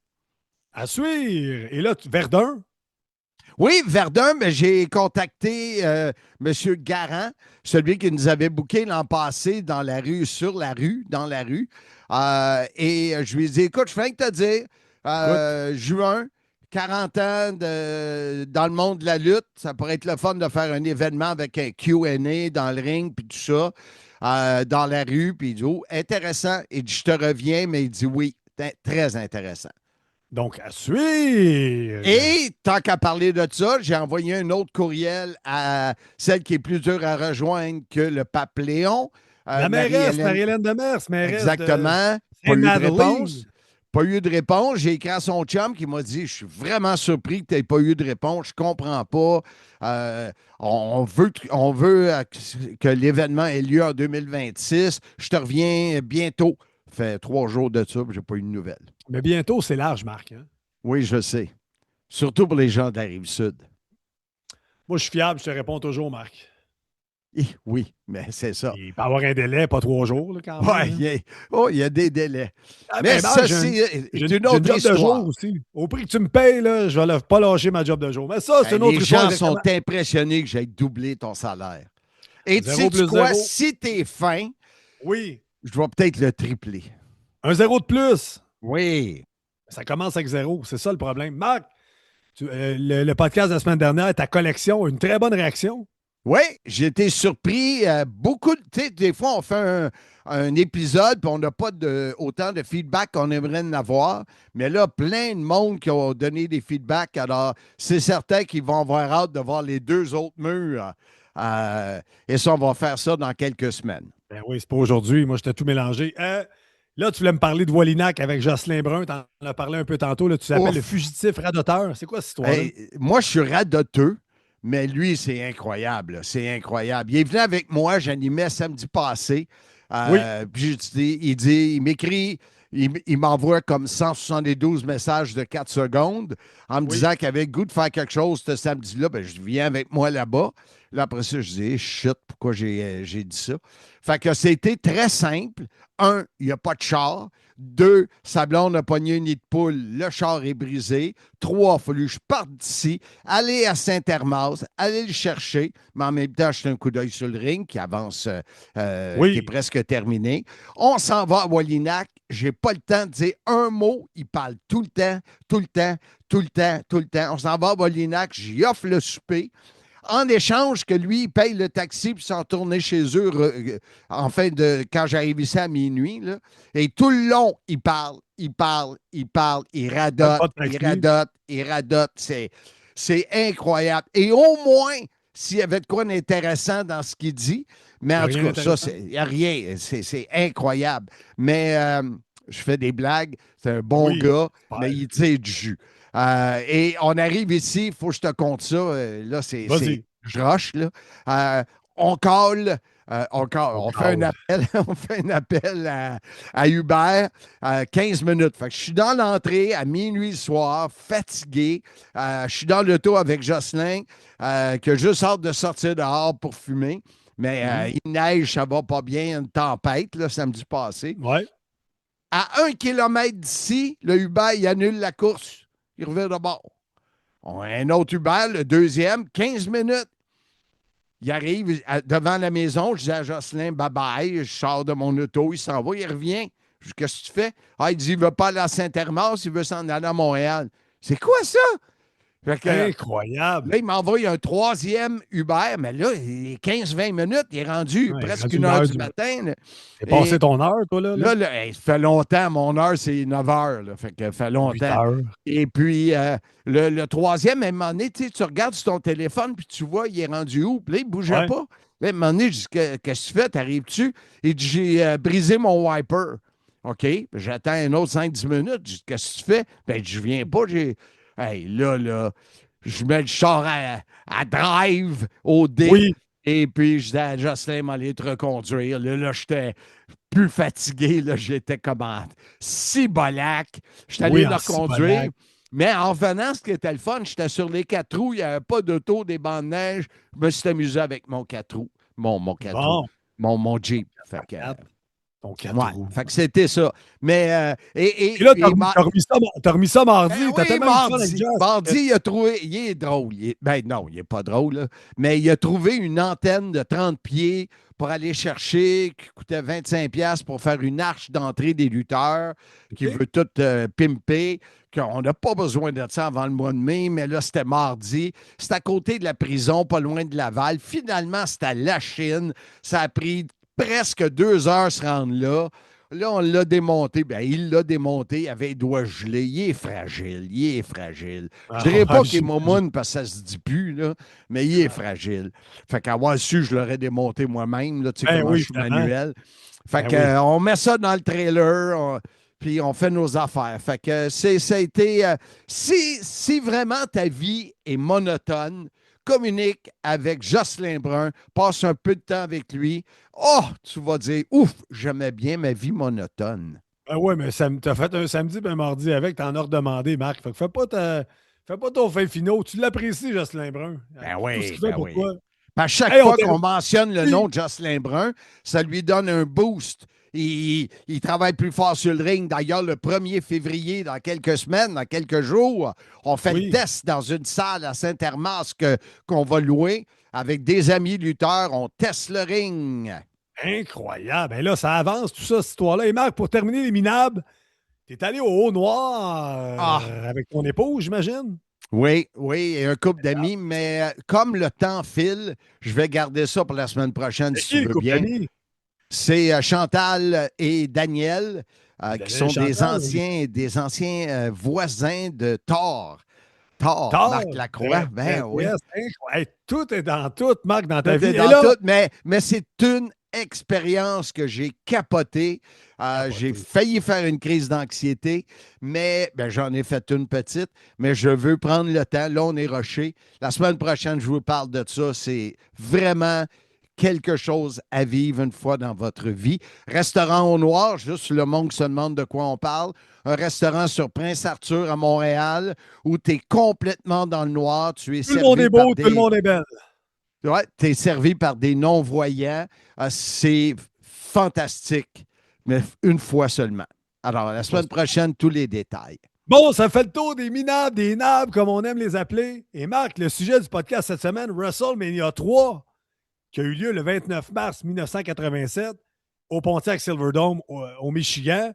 À suivre. Et là, Verdun? Oui, Verdun, mais j'ai contacté M. Garand, celui qui nous avait booké l'an passé dans la rue, dans la rue. Et je lui ai dit, écoute, je fais rien que te dire, juin, 40 ans dans le monde de la lutte, ça pourrait être le fun de faire un événement avec un Q&A dans le ring, puis tout ça. Dans la rue, puis il dit, oh, intéressant. Il dit, je te reviens, mais il dit oui, très intéressant. Donc, à suivre! Et tant qu'à parler de ça, j'ai envoyé un autre courriel à celle qui est plus dure à rejoindre que le pape Léon. La mairesse, Marie-Hélène Demers, mairesse. Exactement. Pas eu de réponse. Pas eu de réponse. J'ai écrit à son chum qui m'a dit, je suis vraiment surpris que tu n'aies pas eu de réponse. Je ne comprends pas. On veut que l'événement ait lieu en 2026. Je te reviens bientôt. Ça fait 3 jours de ça, je n'ai pas eu de nouvelles. Mais bientôt, c'est large, Marc. Hein? Oui, je sais. Surtout pour les gens de la Rive-Sud. Moi, je suis fiable, je te réponds toujours, Marc. Oui, mais c'est ça. Il peut y avoir un délai, pas 3 jours, là, quand même. Oui, il y a des délais. Mais ça, c'est une autre histoire. De jour aussi. Au prix que tu me payes, là, je ne vais pas lâcher ma job de jour. Mais ça, c'est une autre histoire. Les gens sont impressionnés que j'aie doublé ton salaire. Et tu sais quoi? Si tu es fin, oui, je dois peut-être le tripler. Un 0 de plus? Oui. Ça commence avec 0. C'est ça le problème. Marc, le podcast de la semaine dernière, ta collection, une très bonne réaction. Oui, j'ai été surpris. Beaucoup, tu sais, des fois, on fait un épisode puis on n'a pas autant de feedback qu'on aimerait en avoir. Mais là, plein de monde qui ont donné des feedbacks. Alors, c'est certain qu'ils vont avoir hâte de voir les 2 autres murs. Et ça, on va faire ça dans quelques semaines. Ben oui, c'est pas aujourd'hui. Moi, j'étais tout mélangé. Là, tu voulais me parler de Wallinac avec Jocelyn Brun. Tu en as parlé un peu tantôt. Là, tu t'appelles le fugitif radoteur. C'est quoi cette histoire-là? Moi, je suis radoteux, Mais lui, c'est incroyable. Là. C'est incroyable. Il est venu avec moi, j'animais samedi passé. Oui. Puis il m'écrit, il m'envoie comme 172 messages de 4 secondes en me Oui. disant qu'il avait le goût de faire quelque chose ce samedi-là. Ben, je viens avec moi là-bas. Là, après ça, je dis, shit, pourquoi j'ai dit ça? Fait que c'était très simple. Un, il n'y a pas de char. Deux, sa blonde a pogné un nid de poule. Le char est brisé. Trois, il a fallu que je parte d'ici, aller à Saint-Hermas, aller le chercher, mais en même temps, jeter un coup d'œil sur le ring qui avance, Oui. qui est presque terminé. On s'en va à Wallinac. J'ai pas le temps de dire un mot. Il parle tout le temps, tout le temps, tout le temps, tout le temps. On s'en va à Wallinac. J'y offre le souper. En échange que lui, il paye le taxi puis s'en tourner chez eux quand j'arrive ici à minuit. Là. Et tout le long, il parle, il radote, Pas de il taxi. radote, il radote. C'est incroyable. Et au moins, s'il y avait de quoi d'intéressant dans ce qu'il dit, mais en Rien tout cas, d'intéressant. il n'y a rien. C'est incroyable. Mais je fais des blagues. C'est un bon Oui, gars, super. mais il tire du jus. Et on arrive ici, il faut que je te conte ça. Là, Vas-y. je rush, là. On call. On fait un appel, on fait un appel à Hubert 15 minutes. Fait que je suis dans l'entrée à minuit le soir, fatigué. Je suis dans l'auto avec Jocelyn, qui a juste hâte de sortir dehors pour fumer. Mais il neige, ça va pas bien, une tempête, là, samedi passé. Ouais. À 1 kilomètre d'ici, le Uber, il annule la course. Il revient de bord. On a un autre Uber, le deuxième, 15 minutes. Il arrive devant la maison. Je dis à Jocelyn, bye-bye. Je sors de mon auto. Il s'en va, il revient. Je dis, qu'est-ce que tu fais? Ah, il dit, il ne veut pas aller à Saint-Hermas, il veut s'en aller à Montréal. C'est quoi ça? Fait que, Incroyable. là, il m'envoie un troisième Uber, mais là, il est 15-20 minutes. Il est rendu Ouais, presque rendu 1 heure du matin. Là. T'es passé Et- ton heure, toi, là? Là, hey, ça fait longtemps. Mon heure, c'est 9 heures. Là, fait que ça fait 8 longtemps. heures. Et puis, le troisième, à un moment donné, tu regardes sur ton téléphone, puis tu vois, il est rendu où? Puis là, il ne bougeait Ouais. pas. Là, à un moment donné, je dis, qu'est-ce que tu fais? T'arrives-tu? Il dit, j'ai brisé mon wiper. OK. J'attends un autre 5-10 minutes. Je dis, qu'est-ce que tu fais? Ben, je viens pas. Hey, là, je mets le char à drive au dé. Oui. Et puis, je dis à Jocelyn, m'aller te reconduire. Là, j'étais plus fatigué. Là, j'étais comme en cibolac. J'étais allé Oui, le en reconduire. cibolac. Mais en revenant, ce qui était le fun, j'étais sur les 4 roues. Il n'y avait pas d'auto, des bancs de neige. Je me suis amusé avec mon 4 roues. Mon 4 Bon. roues. Mon Jeep. Fait que, Ton 4 ouais, roues. fait que c'était ça. Mais, Et là, et t'as remis ça mardi. ben T'as oui, tellement eu de fun avec mardi. Josh. Mardi, il a trouvé. Il est drôle. Ben non, il n'est pas drôle, là, mais il a trouvé une antenne de 30 pieds pour aller chercher, qui coûtait 25$ pour faire une arche d'entrée des lutteurs, qui OK. veut tout pimper. Qu'on n'a pas besoin de ça avant le mois de mai, mais là, c'était mardi. C'est à côté de la prison, pas loin de Laval. Finalement, c'était à La Chine. Ça a pris presque 2 heures se rendre là. Là, on l'a démonté. Ben, il l'a démonté. Il avait les doigts gelés. Il est fragile. Il est fragile. Je dirais pas qu'il est momoune parce que ça se dit plus, là, mais il est fragile. Fait qu'avoir su, je l'aurais démonté moi-même. Là, tu sais Ben comment oui, je suis évidemment. manuel. Fait Ben que, oui. on met ça dans le trailer. Puis on fait nos affaires. Fait que ça a été. Si vraiment ta vie est monotone, communique avec Jocelyn Brun, passe un peu de temps avec lui. Oh, tu vas dire, ouf, j'aimais bien ma vie monotone. Ben ouais, mais t'as fait un samedi et un mardi avec, t'en as redemandé, Marc. Fait que fais pas ton fin finaux. Tu l'apprécies, Jocelyn Brun. Ben Tout oui, ce qu'il fait ben pour oui. toi. À chaque Hey, on fois t'aime. qu'on mentionne le nom de Jocelyn Brun, ça lui donne un boost. Il travaille plus fort sur le ring. D'ailleurs, le 1er février, dans quelques semaines, dans quelques jours, on fait Oui. le test dans une salle à Saint-Hermas qu'on va louer avec des amis lutteurs. On teste le ring. Incroyable. Ben là, ça avance, tout ça, cette histoire-là. Et Marc, pour terminer les minables, t'es allé au Haut-Noir avec ton épouse, j'imagine? Oui, et un couple d'amis, mais comme le temps file, je vais garder ça pour la semaine prochaine, si tu le veux couple bien. d'amis? C'est Chantal et Daniel, qui sont Chantal, des anciens voisins de Thor. Thor, Thor, Marc Lacroix. Ben oui. yes, incroyable. Hey, tout est dans tout, Marc, dans ta Tout vie. est Et dans là, tout, mais c'est une expérience que j'ai capoté. J'ai failli faire une crise d'anxiété, mais j'en ai fait une petite, mais je veux prendre le temps. Là, on est rushé. La semaine prochaine, je vous parle de ça. C'est vraiment quelque chose à vivre une fois dans votre vie. Restaurant au noir, juste le monde se demande de quoi on parle. Un restaurant sur Prince-Arthur à Montréal où tu es complètement dans le noir. Tu es Tout le monde est beau, tout le monde est belle. Ouais, tu es servi par des non-voyants. C'est fantastique, mais une fois seulement. Alors, la semaine prochaine, tous les détails. Bon, ça fait le tour des minables, des nabs, comme on aime les appeler. Et Marc, le sujet du podcast cette semaine, WrestleMania 3, qui a eu lieu le 29 mars 1987 au Pontiac Silverdome au Michigan,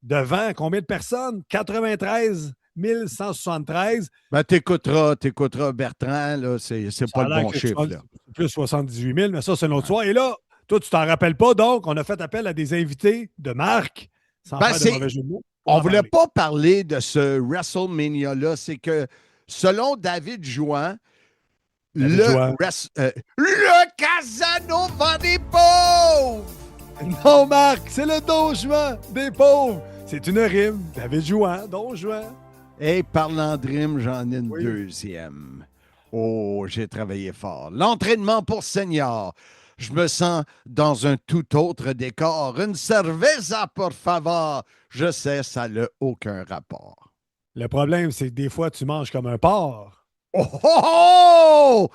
devant combien de personnes? 93 173. T'écouteras Bertrand, là, c'est pas le bon chiffre. Là. Plus 78 000, mais ça, c'est une autre soir. Et là, toi, tu t'en rappelles pas, donc on a fait appel à des invités de Marc, sans faire de mauvais jeu de mots. On ne voulait pas parler de ce WrestleMania-là. C'est que, selon David Jouan, le Casanova des pauvres! Non, Marc, c'est le Don Juan des pauvres. C'est une rime. David Jouan, Don Juan. Et parlant de rime, j'en ai une deuxième. Oh, j'ai travaillé fort. L'entraînement pour senior. Je me sens dans un tout autre décor. Une cerveza, por favor. Je sais, ça n'a aucun rapport. Le problème, c'est que des fois, tu manges comme un porc. Oh, oh, oh!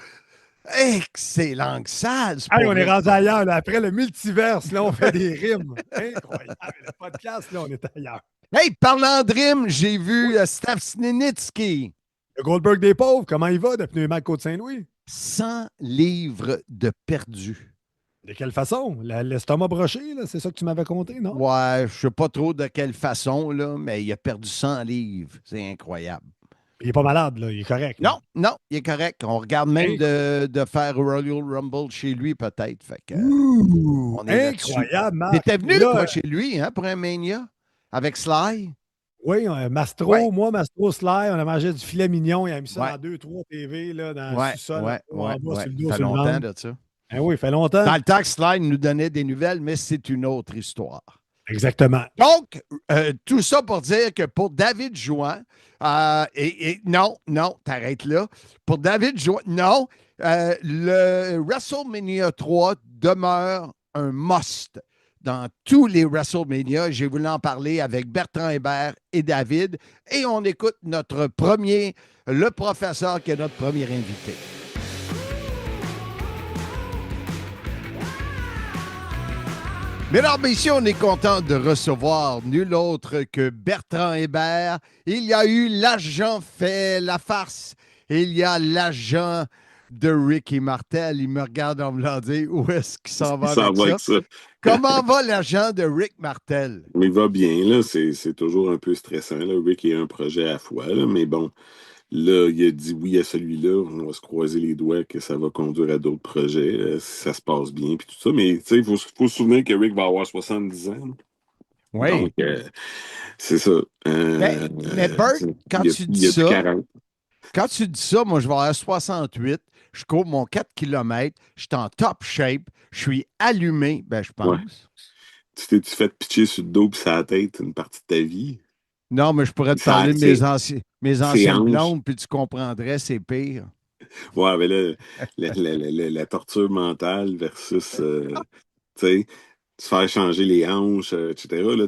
Excellent salle. Hey, on est rendu ailleurs. Là. Après le multiverse, là, on fait des rimes. Incroyable. Le podcast, là, on est ailleurs. Hey, parlant de rimes, j'ai vu Stav Snenitsky. Le Goldberg des pauvres, comment il va depuis Mac Côte-Saint-Louis? 100 livres de perdu. De quelle façon? L'estomac broché, là, c'est ça que tu m'avais compté, non? Ouais, je ne sais pas trop de quelle façon, là, mais il a perdu 100 livres. C'est incroyable. Il n'est pas malade, là. Il est correct. Là. Non, il est correct. On regarde même de faire Royal Rumble chez lui, peut-être. Fait que, on est incroyable, Marc. T'étais venu, toi, chez lui, hein, pour un Mania, avec Sly? Oui, Mastro, moi, Mastro, Sly, on a mangé du filet mignon. Il a mis ça dans 2-3 TV, là, dans le sous-sol. Ça fait longtemps de ça. Oui, il fait longtemps. Dans le temps que Sly nous donnait des nouvelles, mais c'est une autre histoire. Exactement. Donc, tout ça pour dire que pour David Jouan, non, t'arrêtes là. Pour David Jouan, non, le WrestleMania 3 demeure un must dans tous les WrestleMania. J'ai voulu en parler avec Bertrand Hébert et David. Et on écoute le professeur qui est notre premier invité. Mesdames, messieurs, on est content de recevoir nul autre que Bertrand Hébert. Il y a eu l'agent fait, la farce. Il y a l'agent de Ricky Martel. Il me regarde en me dire où est-ce qu'il s'en va avec ça. Comment va l'agent de Rick Martel? Il va bien, là. C'est toujours un peu stressant. Là. Rick est un projet à la fois, là. Mais bon, là, il a dit oui à celui-là. On va se croiser les doigts que ça va conduire à d'autres projets. Si ça se passe bien, puis tout ça. Mais tu sais, il faut se souvenir que Rick va avoir 70 ans. Là. Oui. Donc, c'est ça. Mais Bert, quand tu dis ça, moi, je vais avoir 68. Je cours mon 4 km. Je suis en top shape. Je suis allumé, je pense. Ouais. Tu t'es-tu fait pitcher sur le dos et sur la tête une partie de ta vie? Non, mais je pourrais te parler de mes anciennes blondes, puis tu comprendrais, c'est pire. Ouais, mais là, la torture mentale versus, tu sais, se faire changer les hanches, etc. Là,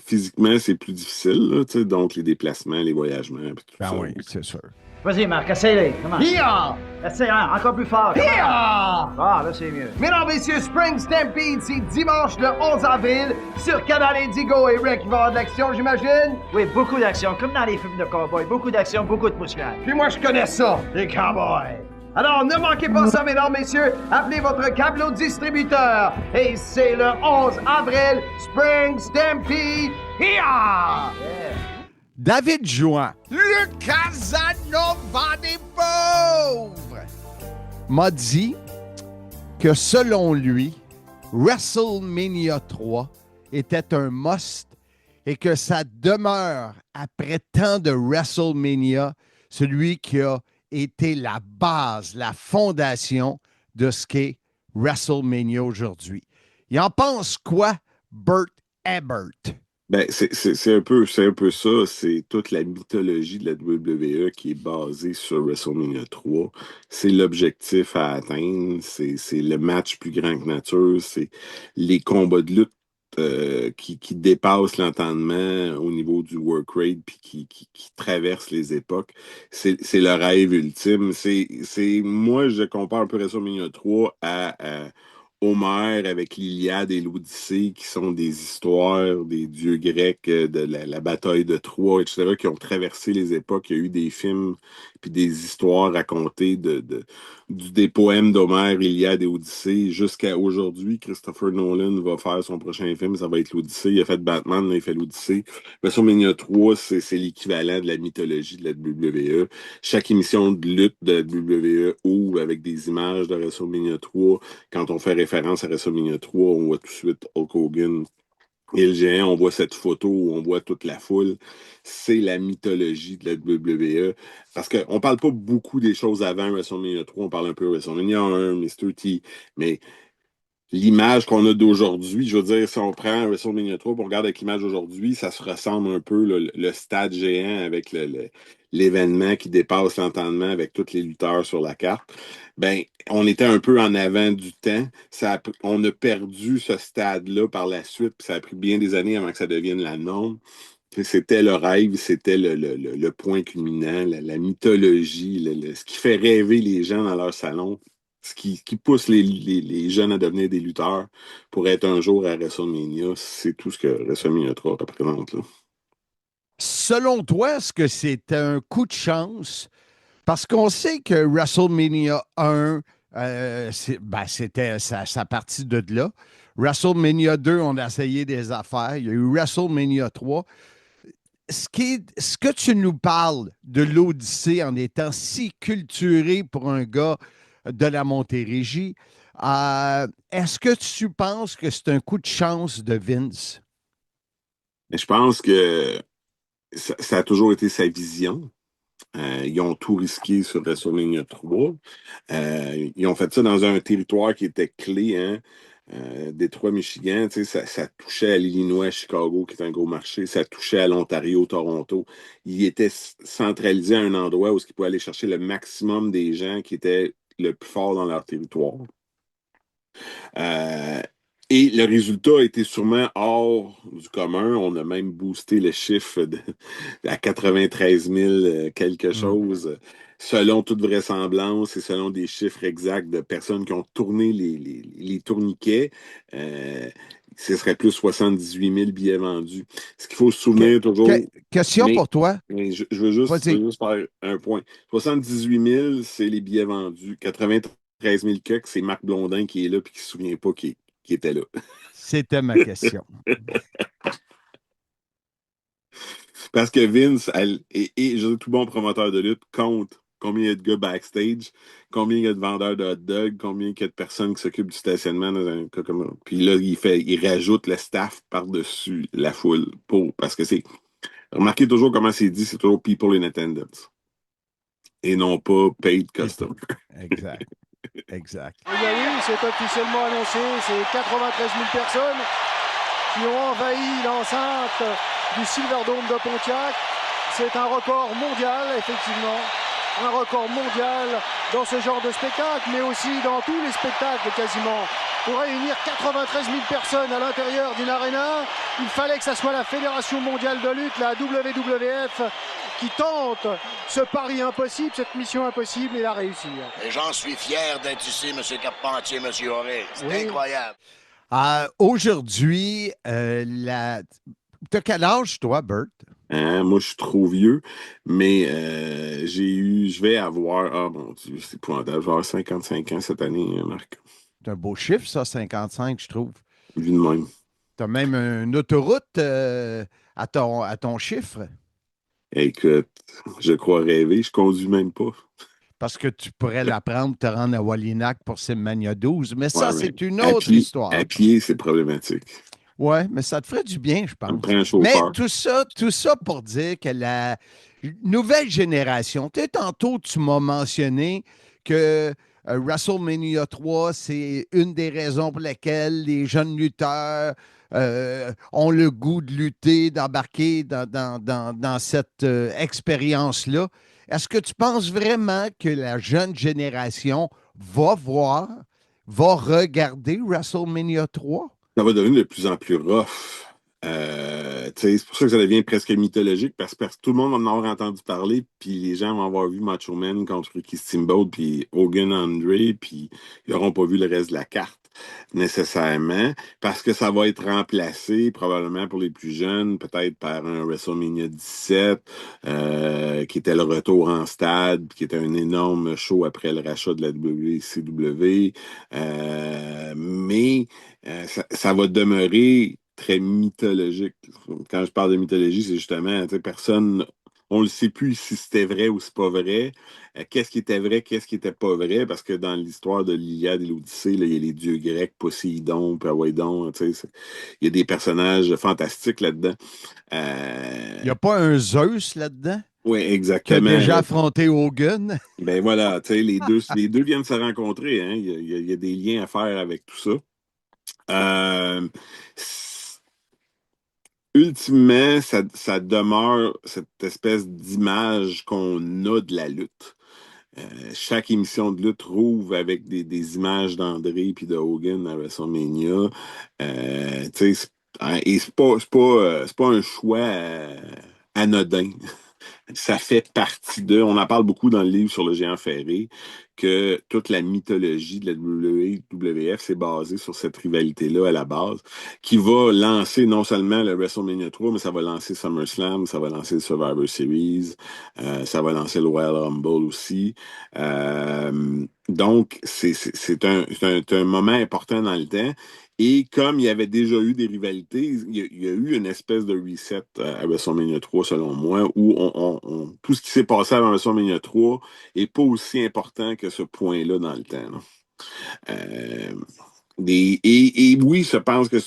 physiquement, c'est plus difficile. Là, donc, les déplacements, les voyagements, puis tout ça. Oui, c'est sûr. Vas-y, Marc, essaye-les. Comment? Hia! Essaye, encore plus fort. Hia! Ah, là, c'est mieux. Mesdames, messieurs, Spring Stampede, c'est dimanche le 11 avril sur Canal Indigo et Rick. Il va y avoir de l'action, j'imagine? Oui, beaucoup d'action, comme dans les films de cowboys. Beaucoup d'action, beaucoup de mousquetaires. Puis moi, je connais ça, les cowboys. Alors, ne manquez pas ça, mesdames, messieurs. Appelez votre câbleau distributeur. Et c'est le 11 avril, Spring Stampede. Hia! Yeah. David Jouan, le Casanova des pauvres, m'a dit que selon lui, WrestleMania 3 était un must et que ça demeure, après tant de WrestleMania, celui qui a été la base, la fondation de ce qu'est WrestleMania aujourd'hui. Il en pense quoi, Burt Ebert? Ben, c'est un peu ça. C'est toute la mythologie de la WWE qui est basée sur WrestleMania 3. C'est l'objectif à atteindre. C'est le match plus grand que nature. C'est les combats de lutte qui dépassent l'entendement au niveau du work rate puis qui traversent les époques. C'est le rêve ultime. Moi, je compare un peu WrestleMania 3 à Homère avec l'Iliade et l'Odyssée, qui sont des histoires des dieux grecs, de la bataille de Troie, etc., qui ont traversé les époques. Il y a eu des films puis des histoires racontées des poèmes d'Homère, Iliade et Odyssée. Jusqu'à aujourd'hui, Christopher Nolan va faire son prochain film, ça va être l'Odyssée. Il a fait Batman, là, il fait l'Odyssée. WrestleMania 3, c'est l'équivalent de la mythologie de la WWE. Chaque émission de lutte de la WWE ouvre avec des images de WrestleMania 3. Quand on fait référence à WrestleMania 3, on voit tout de suite Hulk Hogan et le géant, on voit cette photo où on voit toute la foule. C'est la mythologie de la WWE. Parce qu'on ne parle pas beaucoup des choses avant WrestleMania 3, on parle un peu de WrestleMania 1, Mr. T, mais l'image qu'on a d'aujourd'hui, je veux dire, si on prend WrestleMania 3 et on regarde avec l'image d'aujourd'hui, ça se ressemble un peu, le stade géant avec l'événement qui dépasse l'entendement avec tous les lutteurs sur la carte. Ben, on était un peu en avant du temps. On a perdu ce stade-là par la suite, puis ça a pris bien des années avant que ça devienne la norme. C'était le rêve, c'était le point culminant, la mythologie, ce qui fait rêver les gens dans leur salon, ce qui pousse les jeunes à devenir des lutteurs pour être un jour à WrestleMania. C'est tout ce que WrestleMania 3 représente, là. Selon toi, est-ce que c'est un coup de chance? Parce qu'on sait que WrestleMania 1, c'était sa partie de là. WrestleMania 2, on a essayé des affaires. Il y a eu WrestleMania 3. Ce que tu nous parles de l'Odyssée en étant si culturé pour un gars de la Montérégie, est-ce que tu penses que c'est un coup de chance de Vince? Je pense que ça a toujours été sa vision. Ils ont tout risqué sur WrestleMania 3. Ils ont fait ça dans un territoire qui était clé, hein? Détroit, Michigan, ça touchait à l'Illinois, à Chicago, qui est un gros marché, ça touchait à l'Ontario, Toronto. Ils étaient centralisés à un endroit où ils pouvaient aller chercher le maximum des gens qui étaient le plus fort dans leur territoire. Et le résultat était sûrement hors du commun. On a même boosté le chiffre à 93 000 quelque chose, selon toute vraisemblance et selon des chiffres exacts de personnes qui ont tourné les tourniquets. Ce serait plus 78 000 billets vendus. Ce qu'il faut se souvenir toujours... Question pour toi. Mais je veux juste faire un point. 78 000, c'est les billets vendus. 93 000 cucks, c'est Marc Blondin qui est là et qui ne se souvient pas qui était là. C'était ma question. Parce que Vince, tout bon promoteur de lutte, compte combien il y a de gars backstage, combien il y a de vendeurs de hot dogs, combien il y a de personnes qui s'occupent du stationnement dans un cas comme ça. Puis là, il rajoute le staff par-dessus la foule. Parce que c'est... Remarquez toujours comment c'est dit, c'est toujours people in attendance. Et non pas paid customer. Exact. Exact. Eh bien oui, c'est officiellement annoncé, c'est 93 000 personnes qui ont envahi l'enceinte du Silverdome de Pontiac. C'est un record mondial, effectivement. Un record mondial dans ce genre de spectacle, mais aussi dans tous les spectacles quasiment. Pour réunir 93 000 personnes à l'intérieur d'une aréna, il fallait que ça soit la Fédération mondiale de lutte, la WWF, qui tente ce pari impossible, cette mission impossible, et la réussir. Et j'en suis fier d'être ici, M. Carpentier, M. Auré. C'est incroyable. Aujourd'hui, t'as quel âge, toi, Burt? Moi, je suis trop vieux, mais je vais avoir, mon Dieu, c'est épouvantable, je vais avoir 55 ans cette année, Marc. C'est un beau chiffre, ça, 55, je trouve. Vu de même. Tu as même une autoroute à ton chiffre. Écoute, je crois rêver, je conduis même pas. Parce que tu pourrais la prendre, te rendre à Wallinac pour Simmania 12, mais ça, c'est une autre histoire. À pied, c'est problématique. Oui, mais ça te ferait du bien, je pense. Ça me prend un chauffeur. Mais tout ça pour dire que la nouvelle génération, tantôt, tu m'as mentionné que WrestleMania 3, c'est une des raisons pour lesquelles les jeunes lutteurs ont le goût de lutter, d'embarquer dans cette expérience-là. Est-ce que tu penses vraiment que la jeune génération va voir, va regarder WrestleMania 3? Ça va devenir de plus en plus rough. C'est pour ça que ça devient presque mythologique, parce que tout le monde va en avoir entendu parler, puis les gens vont avoir vu Macho Man contre Ricky Steamboat, puis Hogan Andre, puis ils n'auront pas vu le reste de la carte nécessairement, parce que ça va être remplacé probablement pour les plus jeunes, peut-être par un WrestleMania 17, qui était le retour en stade, qui était un énorme show après le rachat de la WCW. Mais ça va demeurer très mythologique. Quand je parle de mythologie, c'est justement, personne, on ne sait plus si c'était vrai ou c'est pas vrai. Qu'est-ce qui était vrai, qu'est-ce qui était pas vrai, parce que dans l'histoire de l'Iliade et l'Odyssée, il y a les dieux grecs, Poséidon, Poséidon, il y a des personnages fantastiques là-dedans. Il n'y a pas un Zeus là-dedans? Oui, Qui a exactement. déjà affronté Hogan? Ben voilà, les deux viennent se rencontrer, hein. Il y a des liens à faire avec tout ça. Ultimement, ça demeure cette espèce d'image qu'on a de la lutte. Chaque émission de lutte rouvre avec des images d'André puis de Hogan à WrestleMania. Et c'est pas un choix anodin. Ça fait partie de. On en parle beaucoup dans le livre sur le géant ferré, que toute la mythologie de la WWF s'est basée sur cette rivalité-là à la base, qui va lancer non seulement le WrestleMania 3, mais ça va lancer SummerSlam, ça va lancer le Survivor Series, ça va lancer le Royal Rumble aussi. Donc, c'est un moment important dans le temps. Et comme il y avait déjà eu des rivalités, il y a eu une espèce de reset à WrestleMania 3, selon moi, où tout ce qui s'est passé avant WrestleMania 3 n'est pas aussi important que ce point-là dans le temps. Et oui, je pense que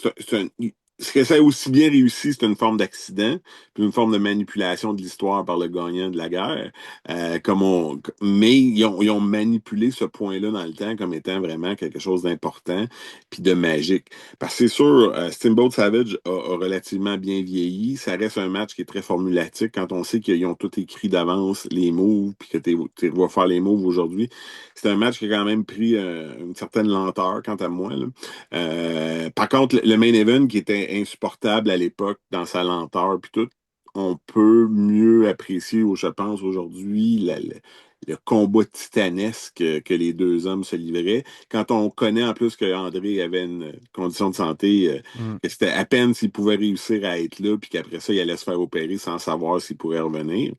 ce que ça a aussi bien réussi, c'est une forme d'accident, puis une forme de manipulation de l'histoire par le gagnant de la guerre. Mais ils ont manipulé ce point-là dans le temps comme étant vraiment quelque chose d'important puis de magique. Parce que c'est sûr, Steamboat Savage a relativement bien vieilli. Ça reste un match qui est très formulatique quand on sait qu'ils ont tout écrit d'avance, les moves, puis que tu vas faire les moves aujourd'hui. C'est un match qui a quand même pris une certaine lenteur, quant à moi, là. Par contre, le main event qui était insupportable à l'époque dans sa lenteur puis tout, on peut mieux apprécier, je pense, aujourd'hui le combat titanesque que les deux hommes se livraient. Quand on connaît en plus que André avait une condition de santé, que c'était à peine s'il pouvait réussir à être là, puis qu'après ça, il allait se faire opérer sans savoir s'il pourrait revenir.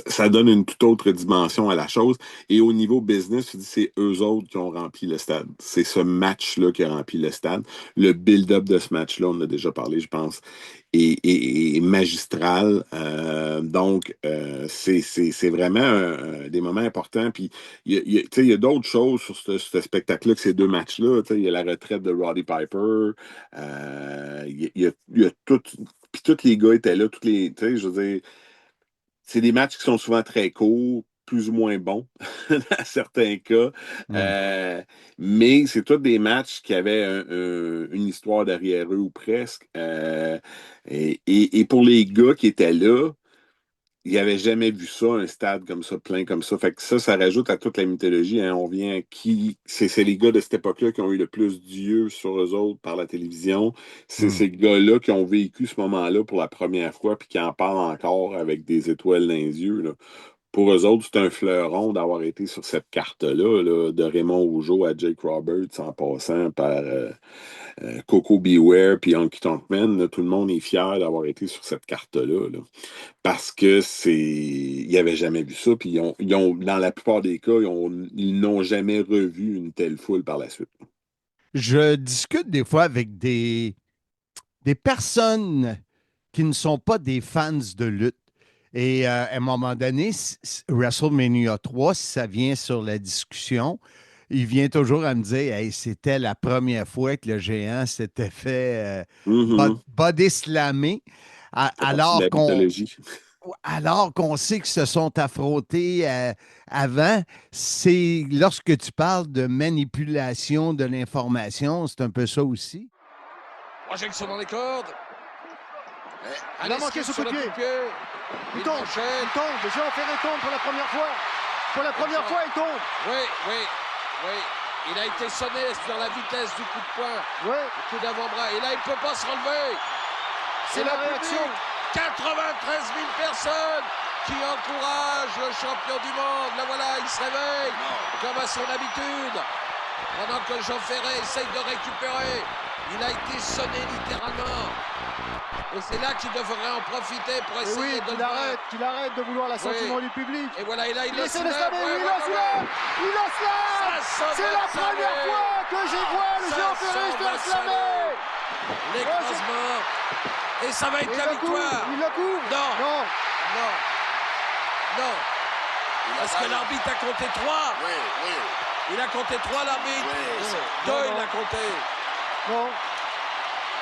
Ça donne une toute autre dimension à la chose. Et au niveau business, c'est eux autres qui ont rempli le stade. C'est ce match-là qui a rempli le stade. Le build-up de ce match-là, on en a déjà parlé, je pense, est magistral. Donc, c'est vraiment des moments importants. Puis, il y a d'autres choses sur ce spectacle-là que ces deux matchs-là. Il y a la retraite de Roddy Piper. Il y a tout. Puis, tous les gars étaient là. Je veux dire, c'est des matchs qui sont souvent très courts, plus ou moins bons, dans certains cas. Mais c'est tous des matchs qui avaient une histoire derrière eux, ou presque. Et pour les gars qui étaient là, ils n'avaient jamais vu ça, un stade comme ça, plein comme ça. Fait que ça rajoute à toute la mythologie. Hein. On vient à qui... C'est les gars de cette époque-là qui ont eu le plus d'yeux sur eux autres par la télévision. C'est ces gars-là qui ont vécu ce moment-là pour la première fois puis qui en parlent encore avec des étoiles dans les yeux, là. Pour eux autres, c'est un fleuron d'avoir été sur cette carte-là, là, de Raymond Rougeau à Jake Roberts, en passant par Coco Beware puis Honky Tonk Man. Là, tout le monde est fier d'avoir été sur cette carte-là, là, parce que ils n'avaient jamais vu ça. Puis ils ont, dans la plupart des cas, ils n'ont jamais revu une telle foule par la suite. Je discute des fois avec des personnes qui ne sont pas des fans de lutte. Et à un moment donné, WrestleMania 3, si ça vient sur la discussion, il vient toujours à me dire hey, c'était la première fois que le géant s'était fait body slammer. Alors qu'on. Alors qu'on sait qu'ils se sont affrontés avant, c'est lorsque tu parles de manipulation de l'information, c'est un peu ça aussi. Projection dans les cordes. Il a manqué ce coup de pied. Il tombe. Jean Ferré tombe pour la première fois. Pour la première fois, il tombe. Oui. Il a été sonné sur la vitesse du coup de poing. Oui. Le coup d'avant-bras. Et là, il ne peut pas se relever. C'est la réaction. 93 000 personnes qui encouragent le champion du monde. Là, voilà, il se réveille comme à son habitude. Pendant que Jean Ferré essaye de récupérer. Il a été sonné littéralement. Et c'est là qu'il devrait en profiter pour essayer de le qu'il arrête de vouloir l'assentiment du public. Et voilà, et là, il le soulève. Il le soulève. C'est la première fois que je vois le Jean Ferré se slammer. L'écrasement. Et ça va être la victoire. Il le couvre. Non. Parce que l'arbitre a compté 3. Oui. Il a compté 3, l'arbitre. 2, il a compté. Non.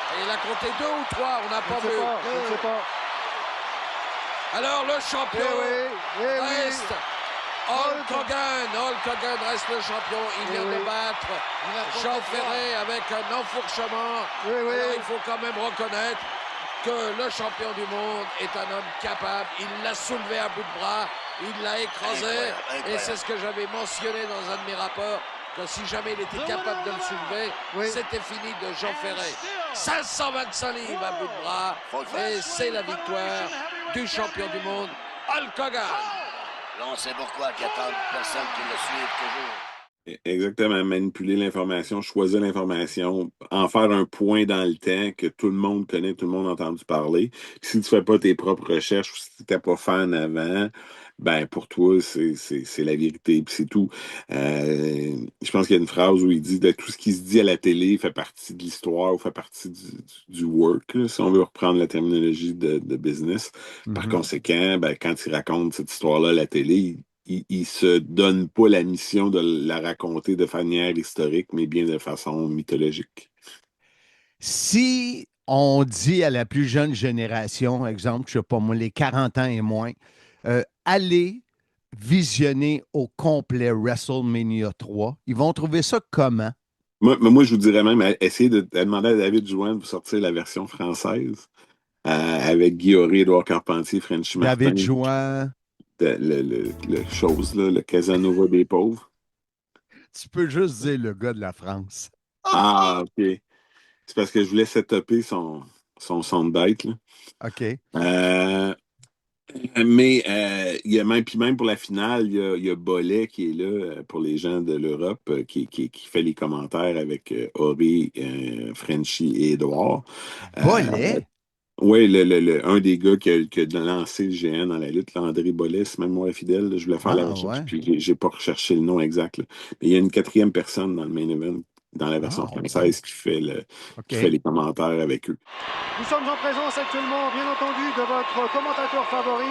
Et il a compté 2 ou 3, on n'a pas vu. Je ne sais pas. Alors le champion reste Hulk Hogan. Hulk Hogan reste le champion. Il vient de battre Jean Ferré avec un enfourchement. Alors il faut quand même reconnaître que le champion du monde est un homme capable. Il l'a soulevé à bout de bras, il l'a écrasé. Et c'est ce que j'avais mentionné dans un de mes rapports, que si jamais il était capable de le soulever, c'était fini de Jean Ferré. 525 livres à bout de bras. Et c'est la victoire du champion du monde, Hulk Hogan. Là, on sait pourquoi qu'il y a tant de personnes qui le suivent toujours. Exactement, manipuler l'information, choisir l'information, en faire un point dans le temps que tout le monde connaît, tout le monde a entendu parler. Puis si tu fais pas tes propres recherches ou si tu n'étais pas fan avant, ben pour toi, c'est la vérité, puis c'est tout. Je pense qu'il y a une phrase où il dit que tout ce qui se dit à la télé fait partie de l'histoire ou fait partie du work, là, si on veut reprendre la terminologie de business. Par conséquent, ben, quand il raconte cette histoire-là à la télé, il se donne pas la mission de la raconter de manière historique, mais bien de façon mythologique. Si on dit à la plus jeune génération, exemple, je sais pas moi, les 40 ans et moins, allez visionner au complet WrestleMania 3, ils vont trouver ça comment? Moi, je vous dirais même, essayer de demander à David Jouin de vous sortir la version française avec Guy Horry, Édouard Carpentier, Frenchy Martin. David Jouin. Le chose, là, le Casanova des pauvres. Tu peux juste dire le gars de la France. Ah, OK. C'est parce que je voulais setuper son soundbite, là. OK. Mais il y a même pour la finale, il y a Bollet qui est là pour les gens de l'Europe, qui fait les commentaires avec Horry, Frenchy et Édouard. Bollet? Oui, un des gars qui a lancé le géant dans la lutte, André Bollet, c'est même moi fidèle, je voulais faire la recherche, puis j'ai pas recherché le nom exact. Là. Mais il y a une 4e personne dans le main event, dans la version française, qui fait les commentaires avec eux. Nous sommes en présence actuellement, bien entendu, de votre commentateur favori,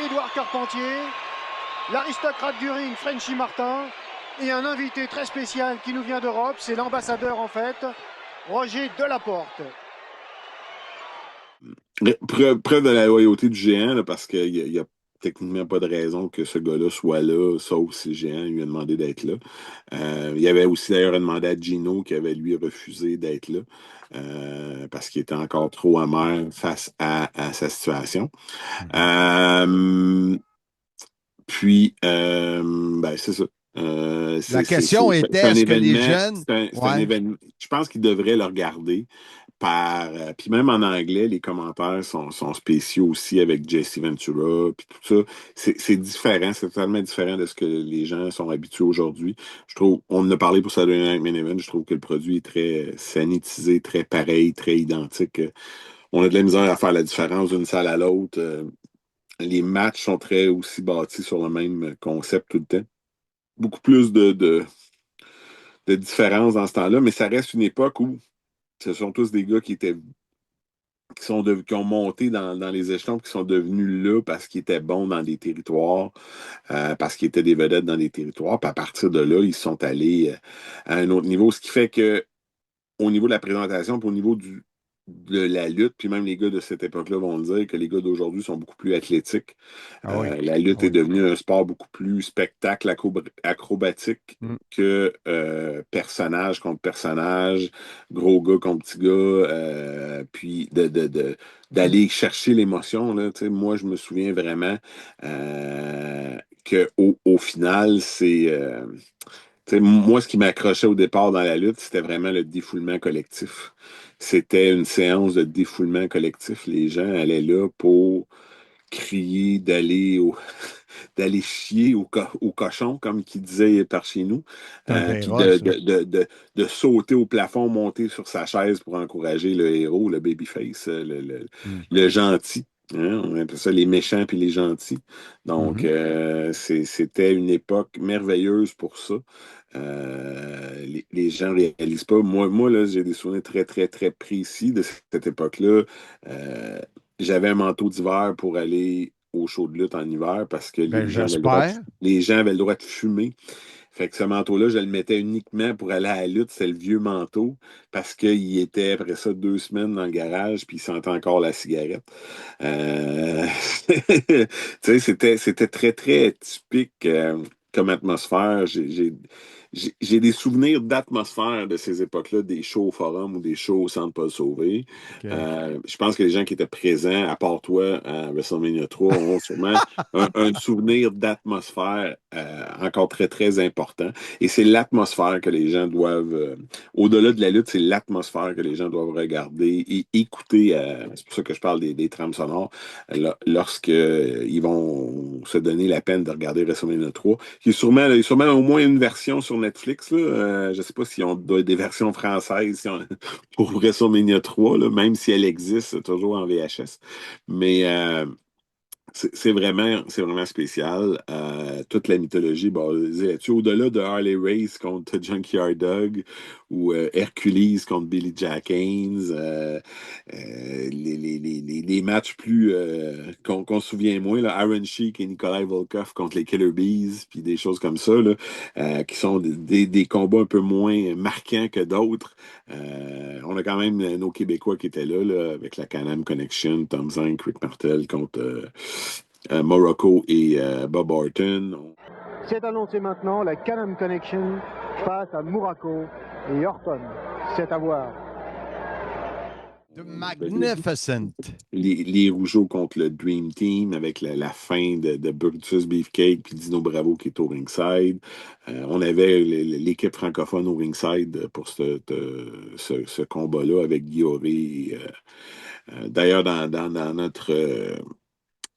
Édouard Carpentier, l'aristocrate du ring, Frenchy Martin, et un invité très spécial qui nous vient d'Europe, c'est l'ambassadeur en fait, Roger Delaporte. Preuve de la loyauté du géant, là, parce qu'il n'y a techniquement pas de raison que ce gars-là soit là, sauf si le géant lui a demandé d'être là. Il avait aussi d'ailleurs demandé à Gino qui avait lui refusé d'être là parce qu'il était encore trop amer face à sa situation. Puis, c'est ça. La question était, est-ce que les jeunes... C'est un événement. Je pense qu'ils devraient le regarder puis même en anglais, les commentaires sont spéciaux aussi avec Jesse Ventura, puis tout ça. C'est différent, c'est totalement différent de ce que les gens sont habitués aujourd'hui. Je trouve, on en a parlé pour Saturday Night Main Event, je trouve que le produit est très sanitisé, très pareil, très identique. On a de la misère à faire la différence d'une salle à l'autre. Les matchs sont très aussi bâtis sur le même concept tout le temps. Beaucoup plus de différence dans ce temps-là, mais ça reste une époque où ce sont tous des gars qui ont monté dans les échelons, qui sont devenus là parce qu'ils étaient bons dans des territoires, parce qu'ils étaient des vedettes dans des territoires. Puis à partir de là, ils sont allés à un autre niveau. Ce qui fait que au niveau de la présentation, puis au niveau de la lutte, puis même les gars de cette époque-là vont le dire que les gars d'aujourd'hui sont beaucoup plus athlétiques. La lutte est devenue un sport beaucoup plus spectacle acrobatique que personnage contre personnage, gros gars contre petit gars, puis d'aller chercher l'émotion. Là. Moi, je me souviens vraiment qu'au final, c'est... moi, ce qui m'accrochait au départ dans la lutte, c'était vraiment le défoulement collectif. C'était une séance de défoulement collectif. Les gens allaient là pour crier, d'aller chier au cochon, comme qui disait par chez nous, puis de sauter au plafond, monter sur sa chaise pour encourager le héros, le babyface, le gentil. Hein, on appelle ça les méchants puis les gentils. Donc, c'était une époque merveilleuse pour ça. Les gens ne réalisent pas. Moi là, j'ai des souvenirs très, très, très précis de cette époque-là. J'avais un manteau d'hiver pour aller au show de lutte en hiver parce que les gens avaient le droit de fumer. Fait que ce manteau-là, je le mettais uniquement pour aller à la lutte. C'est le vieux manteau parce qu'il était, après ça, 2 semaines dans le garage puis il sentait encore la cigarette. C'était très, très typique comme atmosphère. J'ai des souvenirs d'atmosphère de ces époques-là, des shows au Forum ou des shows au Centre Paul Sauvé. Je pense que les gens qui étaient présents, à part toi, à WrestleMania 3, ont sûrement un souvenir d'atmosphère encore très, très important. Et c'est l'atmosphère que les gens doivent, au-delà de la lutte, c'est l'atmosphère que les gens doivent regarder et écouter. C'est pour ça que je parle des trames sonores, lorsqu'ils vont se donner la peine de regarder WrestleMania 3. Il y a sûrement au moins une version sur Netflix. Là. Je ne sais pas s'ils ont des versions françaises pour WrestleMania 3, là, même si elle existe toujours en VHS. Mais c'est vraiment spécial. Toute la mythologie basée là-dessus. Au-delà de Harley Race contre Junkyard Dog ou Hercules contre Billy Jack Haynes, les matchs plus qu'on se souvient moins, là, Iron Sheik et Nikolai Volkov contre les Killer Bees, puis des choses comme ça, là, qui sont des combats un peu moins marquants que d'autres. On a quand même nos Québécois qui étaient là avec la Can-Am Connection, Tom Zank, Rick Martel contre Morocco et Bob Orton. C'est annoncé maintenant, la Can-Am Connection face à Muraco et Orton. C'est à voir. The Magnificent. Les Rougeaux contre le Dream Team avec la fin de Brutus Beefcake puis Dino Bravo qui est au ringside. On avait l'équipe francophone au ringside pour ce combat-là avec Guioré. D'ailleurs, dans notre...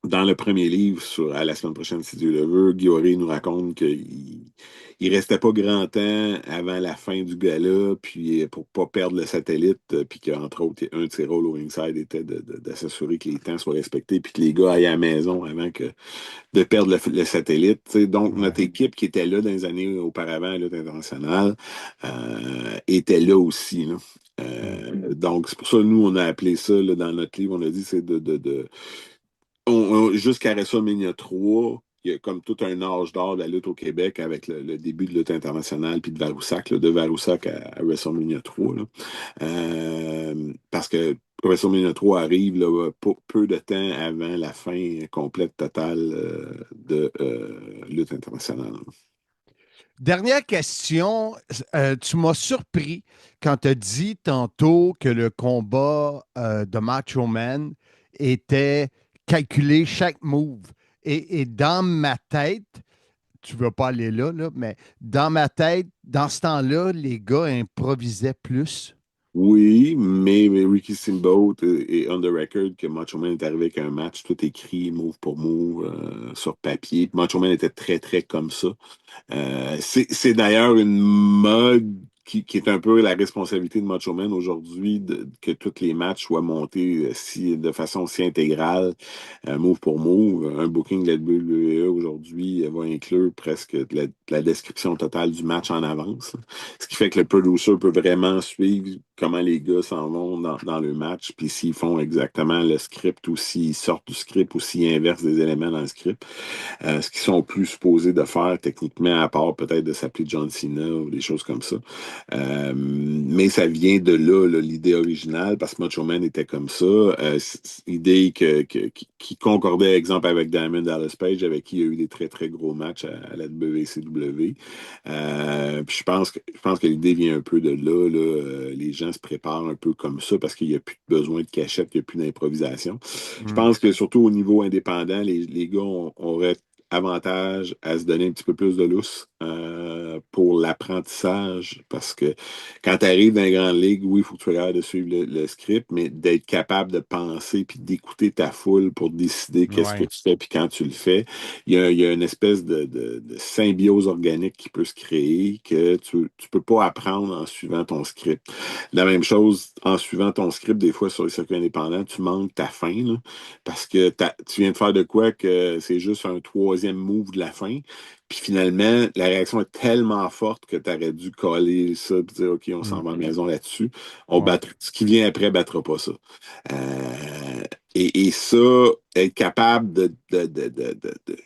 dans le premier livre, à la semaine prochaine, si Dieu le veut, Guioré nous raconte qu'il restait pas grand temps avant la fin du gala, puis pour pas perdre le satellite, puis qu'entre autres, un de ses rôles au ringside était de s'assurer que les temps soient respectés, puis que les gars aillent à la maison avant de perdre le satellite. T'sais. Donc, notre équipe qui était là dans les années auparavant à lutte internationale était là aussi. Là. Donc, c'est pour ça que nous, on a appelé ça, là, dans notre livre, on a dit c'est jusqu'à WrestleMania 3, il y a comme tout un âge d'or de la lutte au Québec avec le début de lutte internationale puis de Varoussac, de Varoussac à WrestleMania 3. Là. Parce que WrestleMania 3 arrive là, peu de temps avant la fin complète totale de lutte internationale. Dernière question. Tu m'as surpris quand tu as dit tantôt que le combat de Macho Man était calculer chaque move. Et dans ma tête, tu ne veux pas aller là, mais dans ma tête, dans ce temps-là, les gars improvisaient plus. Oui, mais Ricky Steamboat est on the record que Macho Man est arrivé avec un match tout écrit, move pour move, sur papier. Macho Man était très, très comme ça. C'est d'ailleurs une mode qui est un peu la responsabilité de Macho Man aujourd'hui, que tous les matchs soient montés de façon si intégrale, move pour move. Un booking de la WWE aujourd'hui va inclure presque la description totale du match en avance. Ce qui fait que le producer peut vraiment suivre comment les gars s'en vont dans le match, puis s'ils font exactement le script ou s'ils sortent du script ou s'ils inversent des éléments dans le script. Ce qu'ils sont plus supposés de faire techniquement, à part peut-être de s'appeler John Cena ou des choses comme ça. Mais ça vient de là, l'idée originale, parce que Macho Man était comme ça. Idée qui concordait, exemple, avec Diamond Dallas Page, avec qui il y a eu des très, très gros matchs à la WCW. Puis je pense que l'idée vient un peu de là. Les gens se préparent un peu comme ça parce qu'il n'y a plus besoin de cachette, il n'y a plus d'improvisation. Je pense que surtout au niveau indépendant, les gars auraient avantage à se donner un petit peu plus de lousse pour l'apprentissage, parce que quand tu arrives dans les grandes ligues, oui, il faut que tu regardes de suivre le script, mais d'être capable de penser puis d'écouter ta foule pour décider qu'est-ce que tu fais puis quand tu le fais. Il y a une espèce de symbiose organique qui peut se créer que tu peux pas apprendre en suivant ton script. La même chose, en suivant ton script, des fois sur les circuits indépendants, tu manques ta fin, là, parce que tu viens de faire de quoi que c'est juste un troisième move de la fin. Puis finalement, la réaction est tellement forte que tu aurais dû coller ça et dire OK, on s'en va à la maison là-dessus. Ce qui vient après ne battra pas ça. Et ça, être capable de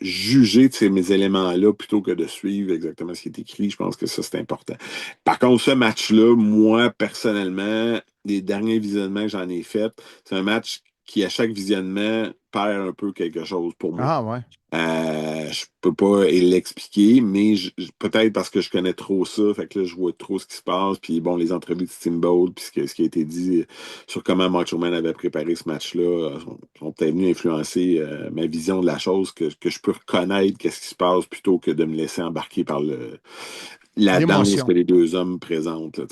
juger de ces éléments-là plutôt que de suivre exactement ce qui est écrit, je pense que ça, c'est important. Par contre, ce match-là, moi, personnellement, les derniers visionnements que j'en ai faits, c'est un match qui, à chaque visionnement, perd un peu quelque chose pour moi. Ah ouais. Je peux pas l'expliquer, mais peut-être parce que je connais trop ça, fait que là, je vois trop ce qui se passe, puis bon, les entrevues de Steamboat, puis ce qui a été dit sur comment Macho Man avait préparé ce match-là, sont peut-être venus influencer ma vision de la chose, que je peux reconnaître qu'est-ce qui se passe plutôt que de me laisser embarquer par la danse que les deux hommes présentent. Là,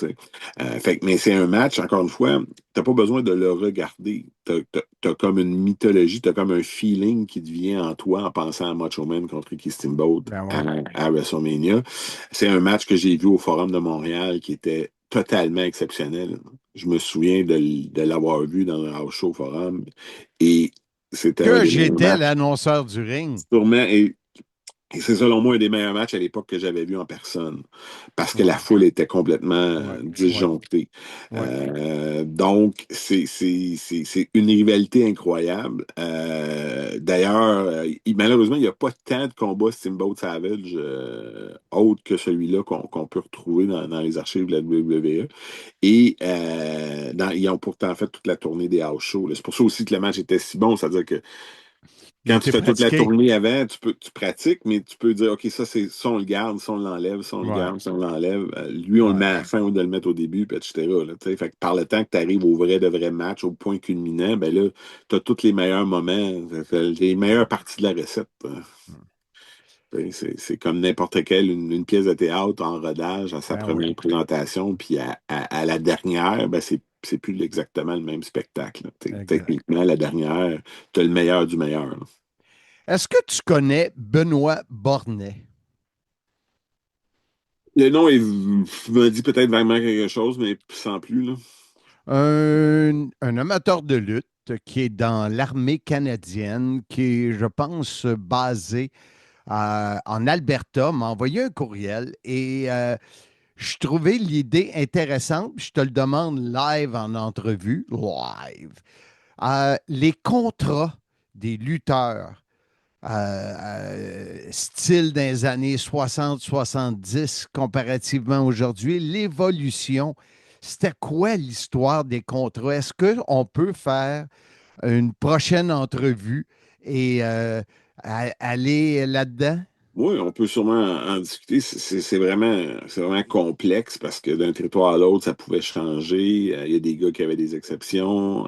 mais c'est un match, encore une fois, t'as pas besoin de le regarder. T'as comme une mythologie, t'as comme un feeling qui te vient en toi en pensant à Macho Man contre Ricky Steamboat à WrestleMania. C'est un match que j'ai vu au Forum de Montréal qui était totalement exceptionnel. Je me souviens de l'avoir vu dans un house show au Forum. Et c'était que j'étais l'annonceur du ring. Sûrement. Et c'est selon moi un des meilleurs matchs à l'époque que j'avais vu en personne, parce que la foule était complètement disjonctée. Donc, c'est une rivalité incroyable. D'ailleurs, malheureusement, il n'y a pas tant de combats Steamboat Savage autres que celui-là qu'on peut retrouver dans les archives de la WWE. Et ils ont pourtant fait toute la tournée des house shows. C'est pour ça aussi que le match était si bon, c'est-à-dire que quand tu fais toute la tournée avant, tu pratiques, mais tu peux dire, OK, ça, on le garde, ça, on l'enlève, ça, on le garde, ça, on l'enlève. Lui, on le met à la fin ou de le mettre au début, puis etc. Là, fait que par le temps que tu arrives au de vrai match, au point culminant, ben là, tu as tous les meilleurs moments, les meilleures parties de la recette. C'est comme n'importe quelle, une pièce de théâtre en rodage à sa première présentation, puis à la dernière, ben c'est plus exactement le même spectacle. Techniquement, la dernière, tu as le meilleur du meilleur. Là. Est-ce que tu connais Benoît Bornet? Le nom me dit peut-être vaguement quelque chose, mais sans plus. Là. Un amateur de lutte qui est dans l'armée canadienne, qui est, je pense, basé en Alberta, m'a envoyé un courriel et je trouvais l'idée intéressante. Je te le demande live en entrevue. Live. Les contrats des lutteurs, style dans les années 60-70 comparativement aujourd'hui, l'évolution, c'était quoi l'histoire des contrats? Est-ce qu'on peut faire une prochaine entrevue et aller là-dedans? Oui, on peut sûrement en discuter. C'est vraiment complexe parce que d'un territoire à l'autre, ça pouvait changer. Il y a des gars qui avaient des exceptions.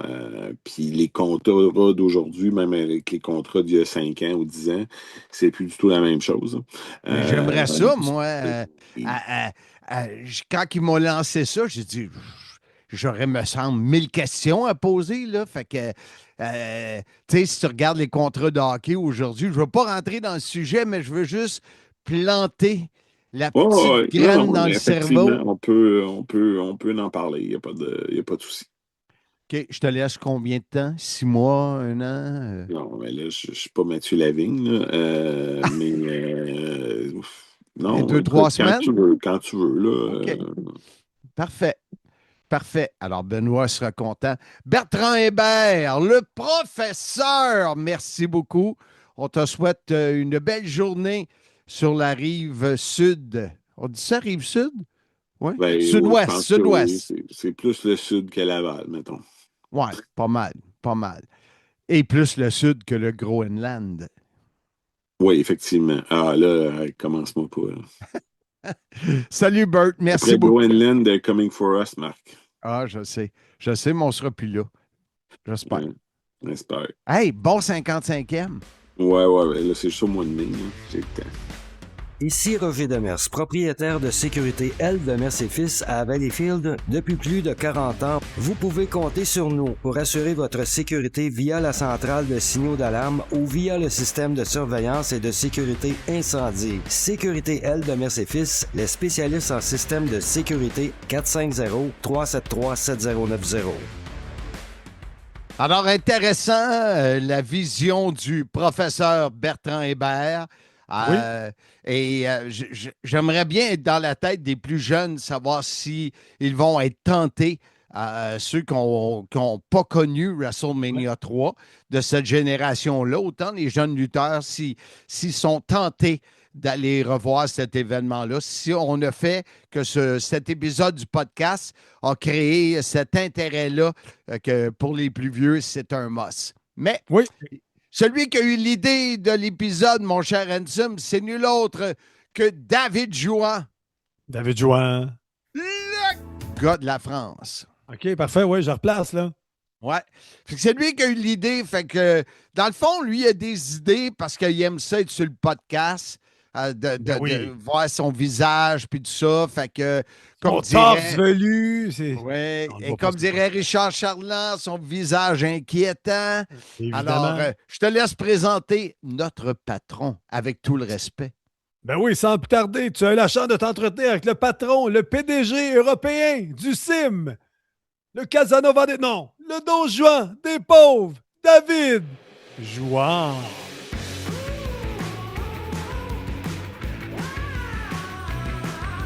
Puis les contrats d'aujourd'hui, même avec les contrats d'il y a 5 ans ou 10 ans, c'est plus du tout la même chose. J'aimerais ça, moi. Quand ils m'ont lancé ça, j'ai dit, j'aurais, me semble, 1000 questions à poser. Là. Fait que, tu sais, si tu regardes les contrats de hockey aujourd'hui, je ne veux pas rentrer dans le sujet, mais je veux juste planter la petite graine dans le cerveau. On peut en parler. Il n'y a pas de souci. OK. Je te laisse combien de temps? 6 mois, 1 an? Non, mais là, je ne suis pas Mathieu Lavigne. Là, mais non. 2-3 semaines? Quand tu veux. Là, OK. Parfait. Parfait. Alors, Benoît sera content. Bertrand Hébert, le professeur, merci beaucoup. On te souhaite une belle journée sur la rive sud. On dit ça, rive sud? Oui. Ben, oui, je Sud-ouest, pense que oui. sud-ouest. C'est plus le sud que Laval, mettons. Oui, pas mal, pas mal. Et plus le sud que le Groenland. Oui, effectivement. Ah, là, commence-moi pas. Là. Salut, Bert. Merci Après beaucoup. Groenland, Coming for Us, Marc. Ah, je sais. Je sais, mais on ne sera plus là. J'espère. Ouais, j'espère. Hey, bon 55e. Ouais, là, c'est juste au mois de mai. Là. J'ai le temps. Ici Roger Demers, propriétaire de Sécurité L Demers et Fils à Valleyfield depuis plus de 40 ans. Vous pouvez compter sur nous pour assurer votre sécurité via la centrale de signaux d'alarme ou via le système de surveillance et de sécurité incendie. Sécurité L Demers et Fils, les spécialistes en système de sécurité 450-373-7090. Alors, intéressant, la vision du professeur Bertrand Hébert. Et j'aimerais bien être dans la tête des plus jeunes, savoir si ils vont être tentés, ceux qui n'ont pas connu WrestleMania 3 de cette génération-là, autant les jeunes lutteurs, s'ils sont tentés d'aller revoir cet événement-là. Si on a fait que cet épisode du podcast a créé cet intérêt-là, que pour les plus vieux, c'est un must. Mais celui qui a eu l'idée de l'épisode, mon cher Handsome, c'est nul autre que David Jouan. David Jouan. Le gars de la France. OK, parfait. Oui, je replace, là. Ouais. Fait que c'est lui qui a eu l'idée. Fait que, dans le fond, lui, il a des idées parce qu'il aime ça être sur le podcast, de voir son visage puis tout ça. Fait que, comme dirait... velu. Oui, et comme dirait Richard Charland, son visage inquiétant. Évidemment. Alors, je te laisse présenter notre patron avec tout le respect. Ben oui, sans plus tarder, tu as la chance de t'entretenir avec le patron, le PDG européen du CIM, le Casanova des... Non, le Don Juan des pauvres, David Jouan.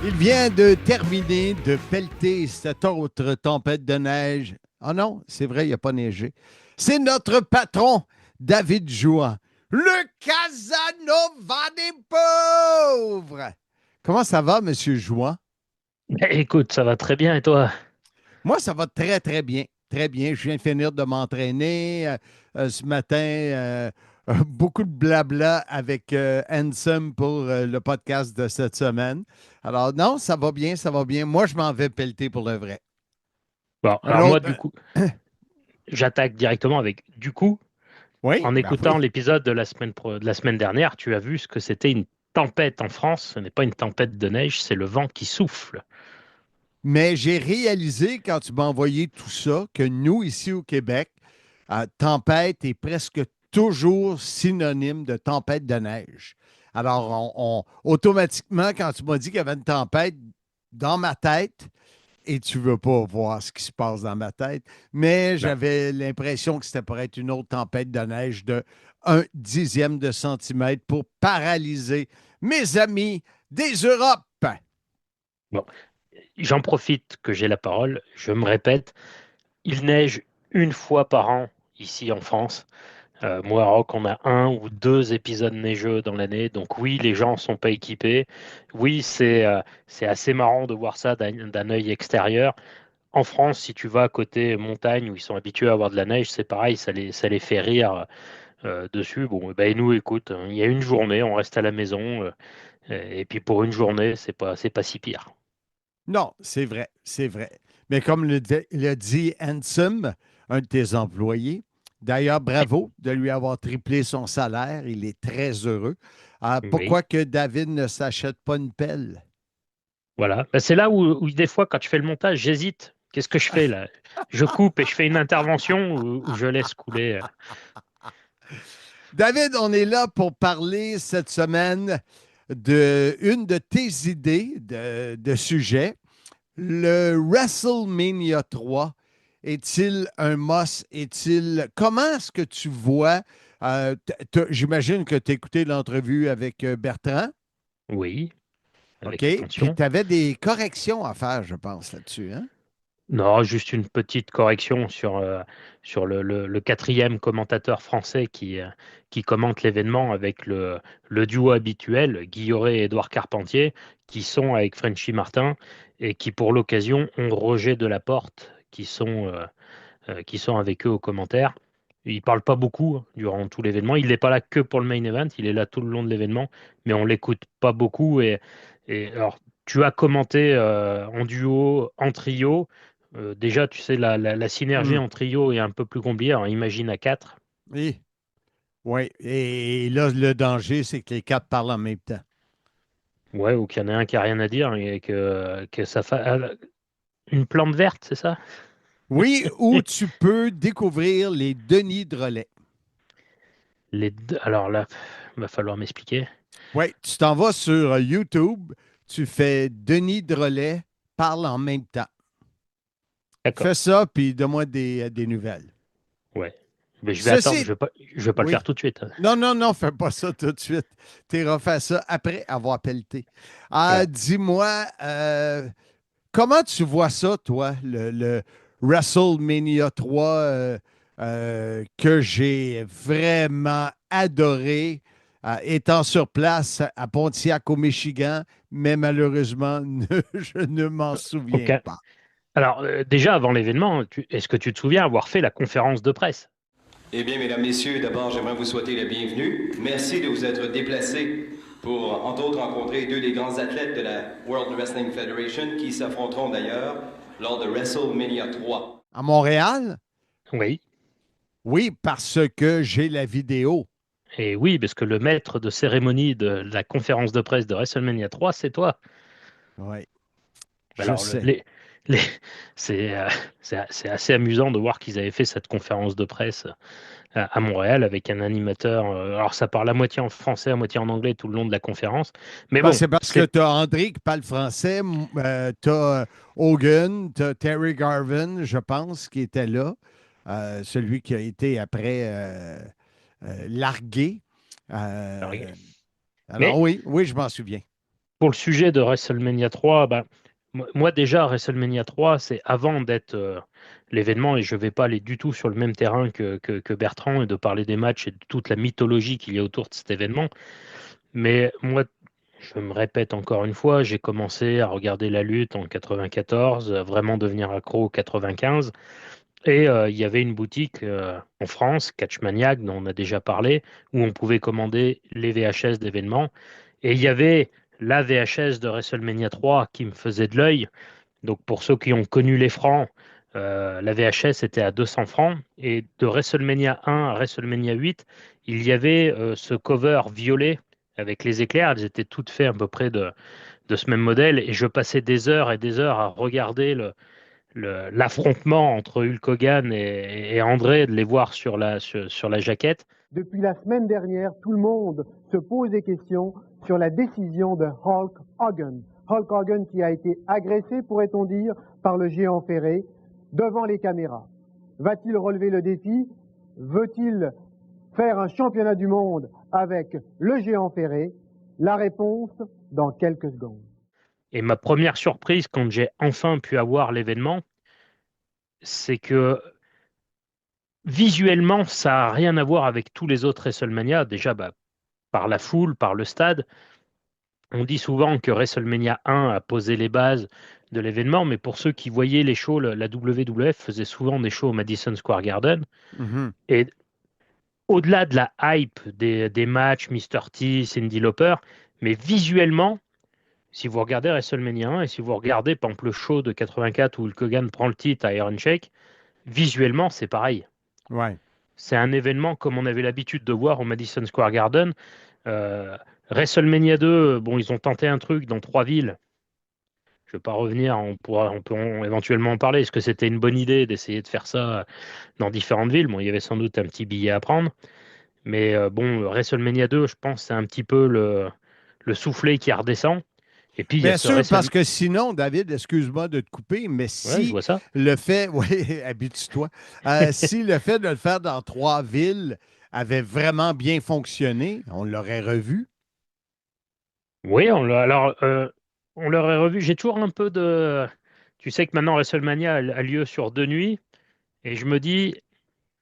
Il vient de terminer de pelleter cette autre tempête de neige. Ah non, c'est vrai, il n'a pas neigé. C'est notre patron, David Jouan, le Casanova des pauvres. Comment ça va, M. Jouan? Écoute, ça va très bien, et toi? Moi, ça va très, très bien. Très bien. Je viens de finir de m'entraîner ce matin. Beaucoup de blabla avec Handsome pour le podcast de cette semaine. Alors, non, ça va bien, ça va bien. Moi, je m'en vais pelleter pour le vrai. Bon, alors moi, du coup, j'attaque directement avec du coup. Oui, en écoutant l'épisode de la semaine dernière, tu as vu ce que c'était une tempête en France. Ce n'est pas une tempête de neige, c'est le vent qui souffle. Mais j'ai réalisé, quand tu m'as envoyé tout ça, que nous, ici au Québec, tempête est presque toujours synonyme de tempête de neige. Alors, automatiquement, quand tu m'as dit qu'il y avait une tempête dans ma tête, et tu ne veux pas voir ce qui se passe dans ma tête, mais j'avais l'impression que c'était pour être une autre tempête de neige de 1/10 de centimètre pour paralyser mes amis des Europes. Bon, j'en profite que j'ai la parole. Je me répète, il neige une fois par an ici en France. Moi, à Rock, on a 1 ou 2 épisodes neigeux dans l'année. Donc oui, les gens ne sont pas équipés. Oui, c'est assez marrant de voir ça d'un œil extérieur. En France, si tu vas à côté montagne où ils sont habitués à avoir de la neige, c'est pareil, ça les fait rire dessus. Bon, ben nous, écoute, il y a une journée, on reste à la maison. Et puis pour une journée, c'est pas si pire. Non, c'est vrai, c'est vrai. Mais comme le dit Handsome, un de tes employés, d'ailleurs, bravo de lui avoir triplé son salaire. Il est très heureux. Pourquoi que David ne s'achète pas une pelle? Voilà. Ben, c'est là où des fois, quand tu fais le montage, j'hésite. Qu'est-ce que je fais là? Je coupe et je fais une intervention ou je laisse couler? David, on est là pour parler cette semaine d'une de tes idées de sujet. Le WrestleMania 3. Est-il un must? Comment est-ce que tu vois? J'imagine que tu as écouté l'entrevue avec Bertrand. Oui. OK. Puis tu avais des corrections à faire, je pense, là-dessus. Hein? Non, juste une petite correction sur le quatrième commentateur français qui commente l'événement avec le duo habituel, Guilloré et Édouard Carpentier, qui sont avec Frenchy Martin et qui, pour l'occasion, ont Roger Delaporte, qui sont avec eux aux commentaires. Il parle pas beaucoup durant tout l'événement. Il n'est pas là que pour le main event, il est là tout le long de l'événement, mais on l'écoute pas beaucoup. Et alors, tu as commenté en duo, en trio. Déjà, tu sais, la synergie en trio est un peu plus compliquée. Alors, imagine à 4. Oui. Oui. Et là, le danger, c'est que les 4 parlent en même temps. Ouais, ou qu'il y en a un qui a rien à dire et que ça fasse une plante verte, c'est ça? Oui, où tu peux découvrir les Denis Drolet. Alors là, il va falloir m'expliquer. Oui, tu t'en vas sur YouTube, tu fais Denis Drolet parle en même temps. D'accord. Fais ça, puis donne-moi des nouvelles. Ouais. Mais je vais attendre, je vais pas le faire tout de suite. Non, fais pas ça tout de suite. Tu iras faire ça après avoir pelleté. Ouais. Dis-moi, comment tu vois ça, toi, le WrestleMania 3 que j'ai vraiment adoré, étant sur place à Pontiac, au Michigan, mais malheureusement, je ne m'en souviens Ok. pas. Alors, déjà, avant l'événement, est-ce que tu te souviens avoir fait la conférence de presse? Eh bien, mesdames, messieurs, d'abord, j'aimerais vous souhaiter la bienvenue. Merci de vous être déplacés pour, entre autres, rencontrer deux des grands athlètes de la World Wrestling Federation qui s'affronteront d'ailleurs lors de WrestleMania 3. À Montréal? Oui. Oui, parce que j'ai la vidéo. Et oui, parce que le maître de cérémonie de la conférence de presse de WrestleMania 3, c'est toi. Oui. Alors, c'est assez amusant de voir qu'ils avaient fait cette conférence de presse à Montréal avec un animateur. Alors, ça parle à moitié en français, à moitié en anglais tout le long de la conférence. Mais bon, c'est parce que tu as André qui parle français, tu as Hogan, tu as Terry Garvin, je pense, qui était là, celui qui a été après largué. largué. Alors oui, je m'en souviens. Pour le sujet de WrestleMania 3, ben, moi déjà, WrestleMania 3, c'est avant d'être l'événement, et je ne vais pas aller du tout sur le même terrain que Bertrand et de parler des matchs et de toute la mythologie qu'il y a autour de cet événement. Mais moi, je me répète encore une fois, j'ai commencé à regarder la lutte en 94, à vraiment devenir accro en 95. Et il y avait une boutique en France, Catchmaniac, dont on a déjà parlé, où on pouvait commander les VHS d'événements. Et il y avait la VHS de WrestleMania 3 qui me faisait de l'œil. Donc pour ceux qui ont connu les francs, la VHS était à 200 francs. Et de WrestleMania 1 à WrestleMania 8, il y avait ce cover violet avec les éclairs. Elles étaient toutes faites à peu près de ce même modèle. Et je passais des heures et des heures à regarder l'affrontement entre Hulk Hogan et André, de les voir sur la jaquette. Depuis la semaine dernière, tout le monde se pose des questions sur la décision de Hulk Hogan. Hulk Hogan qui a été agressé, pourrait-on dire, par le géant ferré devant les caméras. Va-t-il relever le défi? Veut-il faire un championnat du monde avec le géant ferré? La réponse dans quelques secondes. Et ma première surprise quand j'ai enfin pu avoir l'événement, c'est que visuellement, ça n'a rien à voir avec tous les autres WrestleMania. Déjà, par la foule, par le stade. On dit souvent que WrestleMania 1 a posé les bases de l'événement, mais pour ceux qui voyaient les shows, la WWF faisait souvent des shows au Madison Square Garden. Mm-hmm. Et au-delà de la hype des matchs, Mr. T, Cyndi Lauper, mais visuellement, si vous regardez WrestleMania 1 et si vous regardez, par exemple, le show de 84 où Hulk Hogan prend le titre à Iron Sheik, visuellement, c'est pareil. Ouais. C'est un événement comme on avait l'habitude de voir au Madison Square Garden. WrestleMania 2, bon, ils ont tenté un truc dans 3 villes. Je ne vais pas revenir, on peut éventuellement en parler. Est-ce que c'était une bonne idée d'essayer de faire ça dans différentes villes? Bon, il y avait sans doute un petit billet à prendre. Mais bon, WrestleMania 2, je pense, c'est un petit peu le soufflet qui redescend. Et puis, bien sûr, parce que sinon, David, excuse-moi de te couper, mais si le fait, oui, habitue-toi, si le fait de le faire dans 3 villes avait vraiment bien fonctionné, on l'aurait revu. Oui, on l'aurait revu. J'ai toujours un peu de, tu sais que maintenant WrestleMania a lieu sur 2 nuits, et je me dis,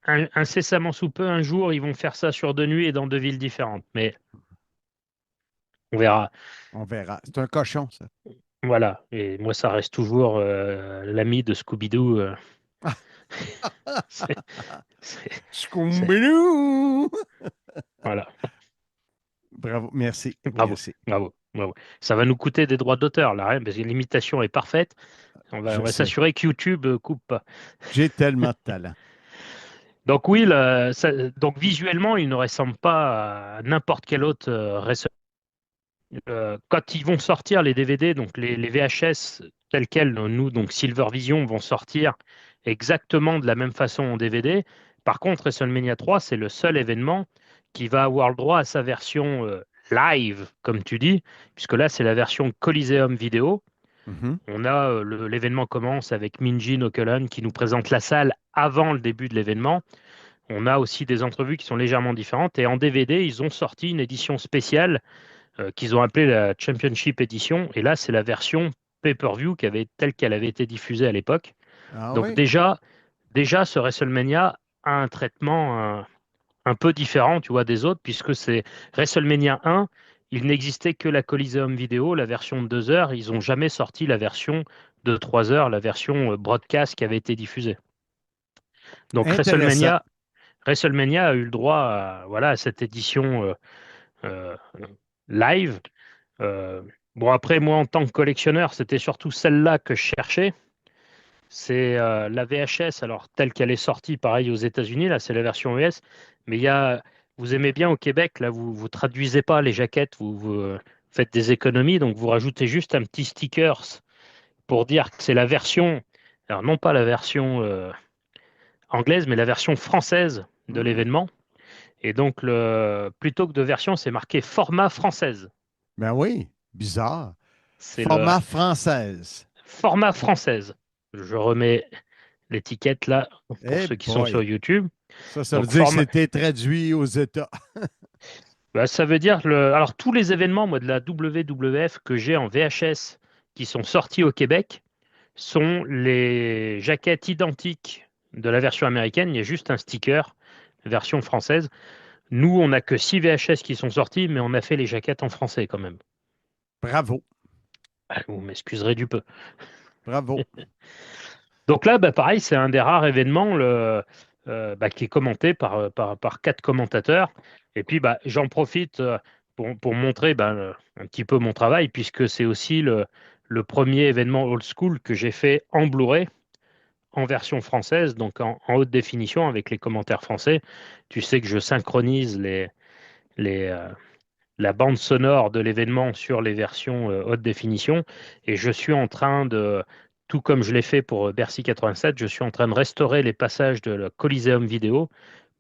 incessamment sous peu, un jour, ils vont faire ça sur 2 nuits et dans 2 villes différentes. Mais on verra. On verra. C'est un cochon, ça. Voilà. Et moi, ça reste toujours l'ami de Scooby-Doo. Scooby-Doo! Voilà. Bravo, merci. Bravo, Merci. bravo, bravo. Ça va nous coûter des droits d'auteur, là, hein, parce que l'imitation est parfaite. On Je va sais. s'assurer que YouTube coupe pas. J'ai tellement de talent. Donc oui, donc visuellement, il ne ressemble pas à n'importe quel autre quand ils vont sortir les DVD, donc les VHS tels quels, nous, donc Silver Vision, vont sortir exactement de la même façon en DVD. Par contre, WrestleMania 3, c'est le seul événement qui va avoir le droit à sa version live, comme tu dis, puisque là, c'est la version Coliseum vidéo. Mhm. On a l'événement commence avec Minji Nokelan qui nous présente la salle avant le début de l'événement. On a aussi des entrevues qui sont légèrement différentes. Et en DVD, ils ont sorti une édition spéciale qu'ils ont appelée la Championship Edition. Et là, c'est la version pay-per-view telle qu'elle avait été diffusée à l'époque. Ah Donc oui? déjà, ce WrestleMania a un traitement un peu différent, tu vois, des autres, puisque c'est WrestleMania 1, il n'existait que la Coliseum vidéo, la version de 2 heures. Ils n'ont jamais sorti la version de 3 heures, la version broadcast qui avait été diffusée. Donc Intéressant. WrestleMania a eu le droit à cette édition live. Bon, après, moi, en tant que collectionneur, c'était surtout celle-là que je cherchais. C'est la VHS, alors telle qu'elle est sortie, pareil aux États-Unis, là, c'est la version US. Mais vous aimez bien au Québec, là, vous traduisez pas les jaquettes, vous faites des économies, donc vous rajoutez juste un petit stickers pour dire que c'est la version, alors non pas la version anglaise, mais la version française de l'événement. Et donc, plutôt que de version, c'est marqué format française. Ben oui, bizarre. C'est Format française. Format française. Je remets l'étiquette là pour ceux qui sont sur YouTube. Ça veut dire que c'était traduit aux États. Bah, ça veut dire alors tous les événements moi, de la WWF que j'ai en VHS qui sont sortis au Québec sont les jaquettes identiques de la version américaine. Il y a juste un sticker version française. Nous, on n'a que 6 VHS qui sont sortis, mais on a fait les jaquettes en français quand même. Bravo. Vous m'excuserez du peu. Bravo. Donc là, pareil, c'est un des rares événements qui est commenté par 4 commentateurs. Et puis, j'en profite pour montrer un petit peu mon travail, puisque c'est aussi le premier événement old school que j'ai fait en Blu-ray, en version française, donc en haute définition, avec les commentaires français. Tu sais que je synchronise la bande sonore de l'événement sur les versions haute définition. Et je suis en train tout comme je l'ai fait pour Bercy 87, je suis en train de restaurer les passages de la Coliseum vidéo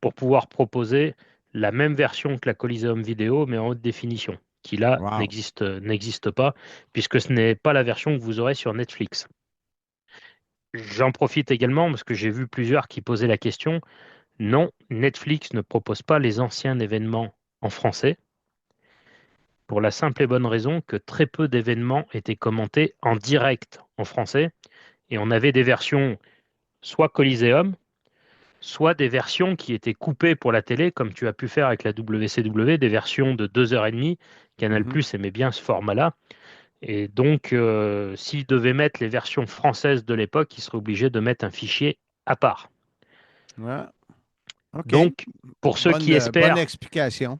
pour pouvoir proposer la même version que la Coliseum vidéo, mais en haute définition, qui là n'existe pas, puisque ce n'est pas la version que vous aurez sur Netflix. J'en profite également parce que j'ai vu plusieurs qui posaient la question. Non, Netflix ne propose pas les anciens événements en français, pour la simple et bonne raison que très peu d'événements étaient commentés en direct en français, et on avait des versions soit Coliseum, soit des versions qui étaient coupées pour la télé, comme tu as pu faire avec la WCW, des versions de 2h30. Canal+ aimait bien ce format-là. Et donc, s'ils devaient mettre les versions françaises de l'époque, ils seraient obligés de mettre un fichier à part. Ouais. Okay. Donc, pour ceux qui espèrent... Bonne explication.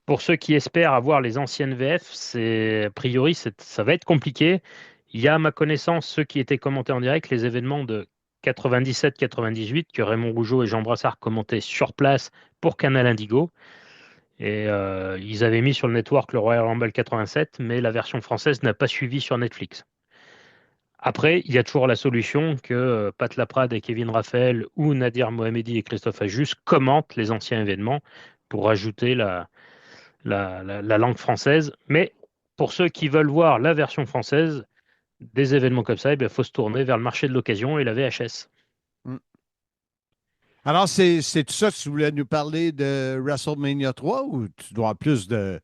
Pour ceux qui espèrent avoir les anciennes VF, a priori, ça va être compliqué. Il y a, à ma connaissance, ceux qui étaient commentés en direct, les événements de 97-98, que Raymond Rougeau et Jean Brassard commentaient sur place pour Canal Indigo. Et ils avaient mis sur le network le Royal Rumble 87, mais la version française n'a pas suivi sur Netflix. Après, il y a toujours la solution que Pat Laprade et Kevin Raphaël ou Nadir Mohamedi et Christophe Ajus commentent les anciens événements pour ajouter la langue française. Mais pour ceux qui veulent voir la version française des événements comme ça, il faut se tourner vers le marché de l'occasion et la VHS. Alors, c'est tout ça que tu voulais nous parler de WrestleMania 3 ou tu dois avoir plus de...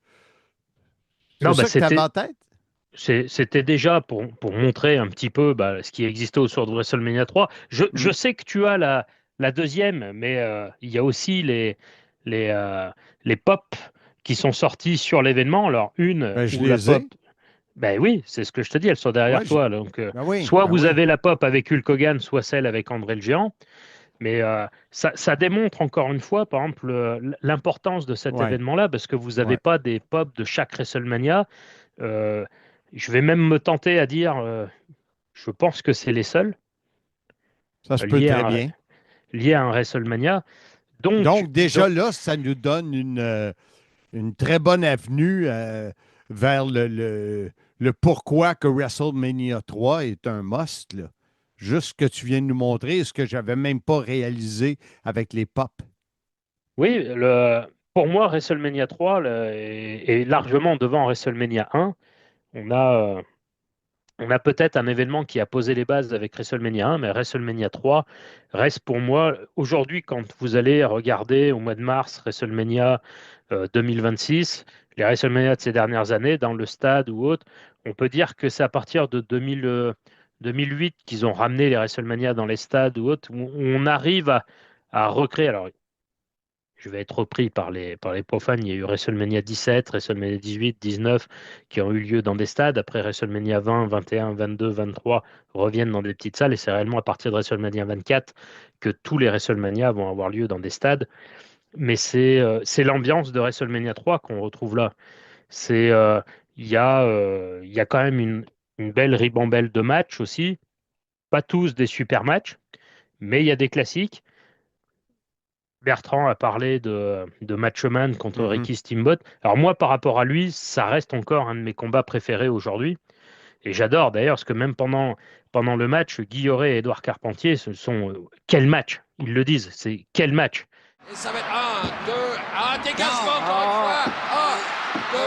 Non, c'est ça que tu avais en tête? c'était déjà pour montrer un petit peu ce qui existait autour de WrestleMania 3. Je sais que tu as la deuxième, mais il y a aussi les pop qui sont sortis sur l'événement. Alors, je où la les ai. pop. Ben oui, c'est ce que je te dis, elles sont derrière toi. Donc, oui, soit vous avez la pop avec Hulk Hogan, soit celle avec André le Géant. Mais ça démontre encore une fois, par exemple, l'importance de cet événement-là, parce que vous n'avez pas des pop de chaque WrestleMania. Je vais même me tenter à dire, je pense que c'est les seuls. Ça se peut très bien. Liés à un WrestleMania. Donc déjà là, ça nous donne une très bonne avenue vers le pourquoi que WrestleMania 3 est un must. Là. Juste ce que tu viens de nous montrer, ce que je n'avais même pas réalisé avec les pop. Oui, pour moi, WrestleMania 3 est largement devant WrestleMania 1. On a peut-être un événement qui a posé les bases avec WrestleMania 1, mais WrestleMania 3 reste pour moi, aujourd'hui, quand vous allez regarder au mois de mars WrestleMania 2026, les WrestleMania de ces dernières années, dans le stade ou autre, on peut dire que c'est à partir de 2008 qu'ils ont ramené les WrestleMania dans les stades ou autre, où on arrive à recréer. Alors, je vais être repris par les profanes. Il y a eu WrestleMania 17, WrestleMania 18, 19 qui ont eu lieu dans des stades. Après WrestleMania 20, 21, 22, 23 reviennent dans des petites salles. Et c'est réellement à partir de WrestleMania 24 que tous les WrestleMania vont avoir lieu dans des stades. Mais c'est l'ambiance de WrestleMania 3 qu'on retrouve là. Il y a quand même une belle ribambelle de matchs aussi. Pas tous des super matchs, mais il y a des classiques. Bertrand a parlé de Macho Man contre Ricky Steamboat. Alors moi, par rapport à lui, ça reste encore un de mes combats préférés aujourd'hui. Et j'adore d'ailleurs, parce que même pendant le match, Guy Yoret et Édouard Carpentier, ce sont quel match. Ils le disent, c'est quel match. Et ça va être 1, 2, dégagement encore une fois. 1, 2,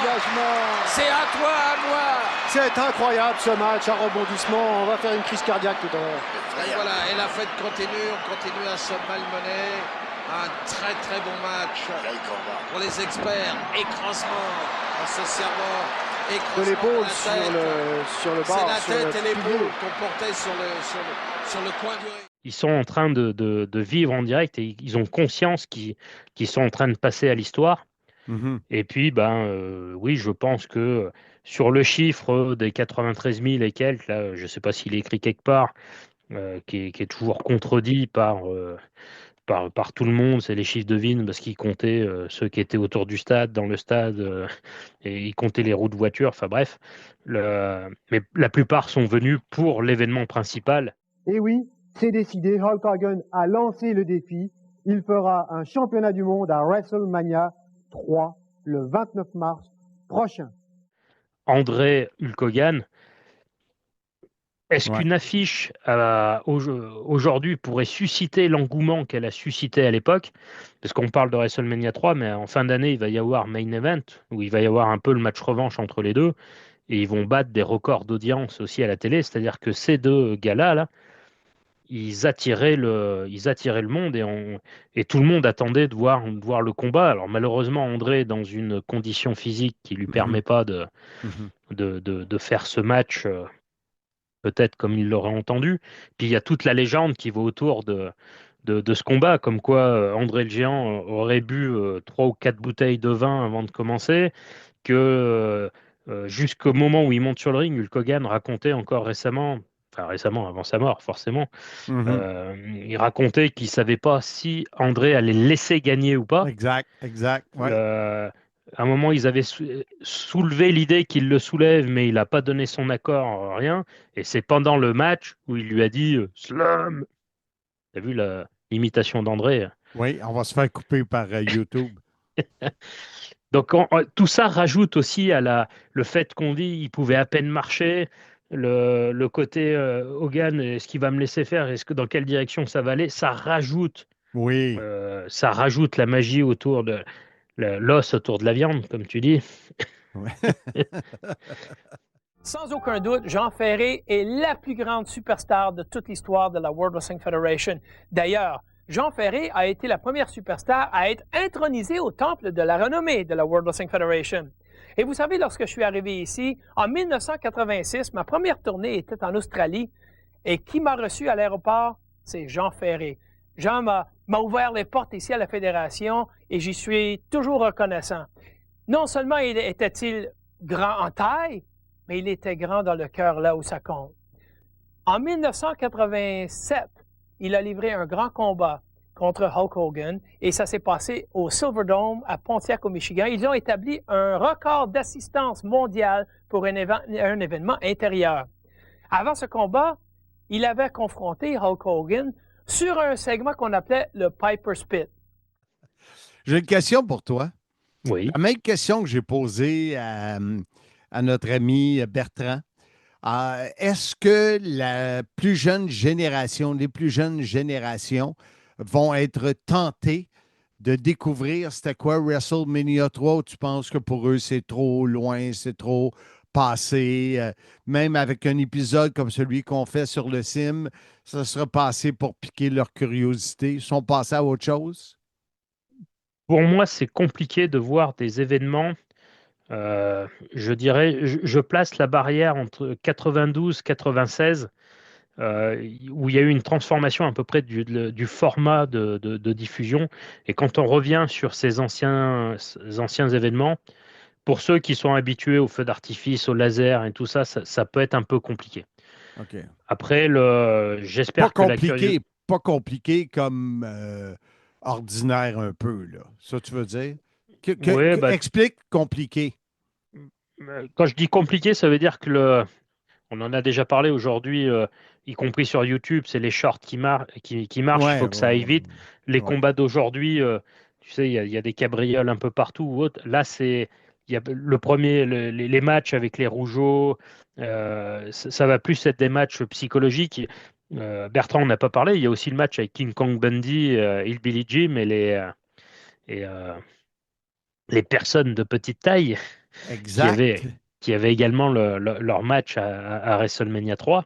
dégagement. C'est à toi, à moi. C'est incroyable ce match, un rebondissement. On va faire une crise cardiaque tout à l'heure. Et voilà, et la fête continue, on continue à se malmener. Un très très bon match pour les experts. Écrasement dans ce cerveau. De l'épaule sur le bas. C'est la tête et l'épaule qu'on portait sur le coin du ring. Ils sont en train de vivre en direct et ils ont conscience qu'ils sont en train de passer à l'histoire. Et puis, oui, je pense que sur le chiffre des 93 000 et quelques, là, je ne sais pas s'il est écrit quelque part, qui est toujours contredit par tout le monde, c'est les chiffres de Vin, parce qu'ils comptaient ceux qui étaient autour du stade, dans le stade, et ils comptaient les roues de voiture, enfin bref. Mais la plupart sont venus pour l'événement principal. Et oui, c'est décidé, Hulk Hogan a lancé le défi. Il fera un championnat du monde à WrestleMania 3 le 29 mars prochain. André Hulk Hogan, est-ce qu'une affiche aujourd'hui pourrait susciter l'engouement qu'elle a suscité à l'époque? Parce qu'on parle de WrestleMania 3, mais en fin d'année, il va y avoir Main Event, où il va y avoir un peu le match revanche entre les deux, et ils vont battre des records d'audience aussi à la télé, c'est-à-dire que ces deux gars-là, ils attiraient le monde, et tout le monde attendait de voir le combat. Alors malheureusement, André est dans une condition physique qui ne lui permet pas de faire ce match peut-être comme il l'aurait entendu. Puis il y a toute la légende qui va autour de ce combat, comme quoi André le Géant aurait bu 3 ou 4 bouteilles de vin avant de commencer, que jusqu'au moment où il monte sur le ring, Hulk Hogan racontait encore récemment, avant sa mort forcément, il racontait qu'il ne savait pas si André allait le laisser gagner ou pas. Exact. Ouais. À un moment, ils avaient soulevé l'idée qu'il le soulève, mais il n'a pas donné son accord, rien. Et c'est pendant le match où il lui a dit Slam. Tu as vu l'imitation d'André? Oui, on va se faire couper par YouTube. Donc, tout ça rajoute aussi à le fait qu'on dit qu'il pouvait à peine marcher. Le côté Hogan, est-ce qu'il va me laisser faire? Dans quelle direction ça va aller? Ça rajoute. Oui. Ça rajoute la magie autour de. L'os autour de la viande, comme tu dis. Sans aucun doute, Jean Ferré est la plus grande superstar de toute l'histoire de la World Wrestling Federation. D'ailleurs, Jean Ferré a été la première superstar à être intronisée au temple de la renommée de la World Wrestling Federation. Et vous savez, lorsque je suis arrivé ici, en 1986, ma première tournée était en Australie. Et qui m'a reçu à l'aéroport? C'est Jean Ferré. Jean m'a ouvert les portes ici à la Fédération et j'y suis toujours reconnaissant. Non seulement était-il grand en taille, mais il était grand dans le cœur, là où ça compte. En 1987, il a livré un grand combat contre Hulk Hogan et ça s'est passé au Silverdome à Pontiac, au Michigan. Ils ont établi un record d'assistance mondiale pour un événement intérieur. Avant ce combat, il avait confronté Hulk Hogan sur un segment qu'on appelait le Piper's Pit. J'ai une question pour toi. Oui. La même question que j'ai posée à notre ami Bertrand. Est-ce que la plus jeune génération, les plus jeunes générations vont être tentées de découvrir c'était quoi WrestleMania 3 ou tu penses que pour eux c'est trop loin, c'est trop passé, même avec un épisode comme celui qu'on fait sur le Sim, ça sera passé pour piquer leur curiosité. Ils sont passés à autre chose? Pour moi, c'est compliqué de voir des événements. Je dirais, je place la barrière entre 92 et 96, où il y a eu une transformation à peu près du format de diffusion. Et quand on revient sur ces anciens événements, pour ceux qui sont habitués au feu d'artifice, au laser et tout ça, ça peut être un peu compliqué. OK. Après, j'espère que la curiosité... Pas compliqué comme ordinaire un peu, là. Ça, tu veux dire? Explique compliqué. Quand je dis compliqué, ça veut dire que on en a déjà parlé aujourd'hui, y compris sur YouTube, c'est les shorts qui marchent, il faut que ça aille vite. Les combats d'aujourd'hui, tu sais, il y a des cabrioles un peu partout ou autre. Là, il y a les matchs avec les rougeaux, ça va plus être des matchs psychologiques. Bertrand, on n'a pas parlé, il y a aussi le match avec King Kong Bundy, Hillbilly Jim et les personnes de petite taille qui avaient également leur match à WrestleMania 3.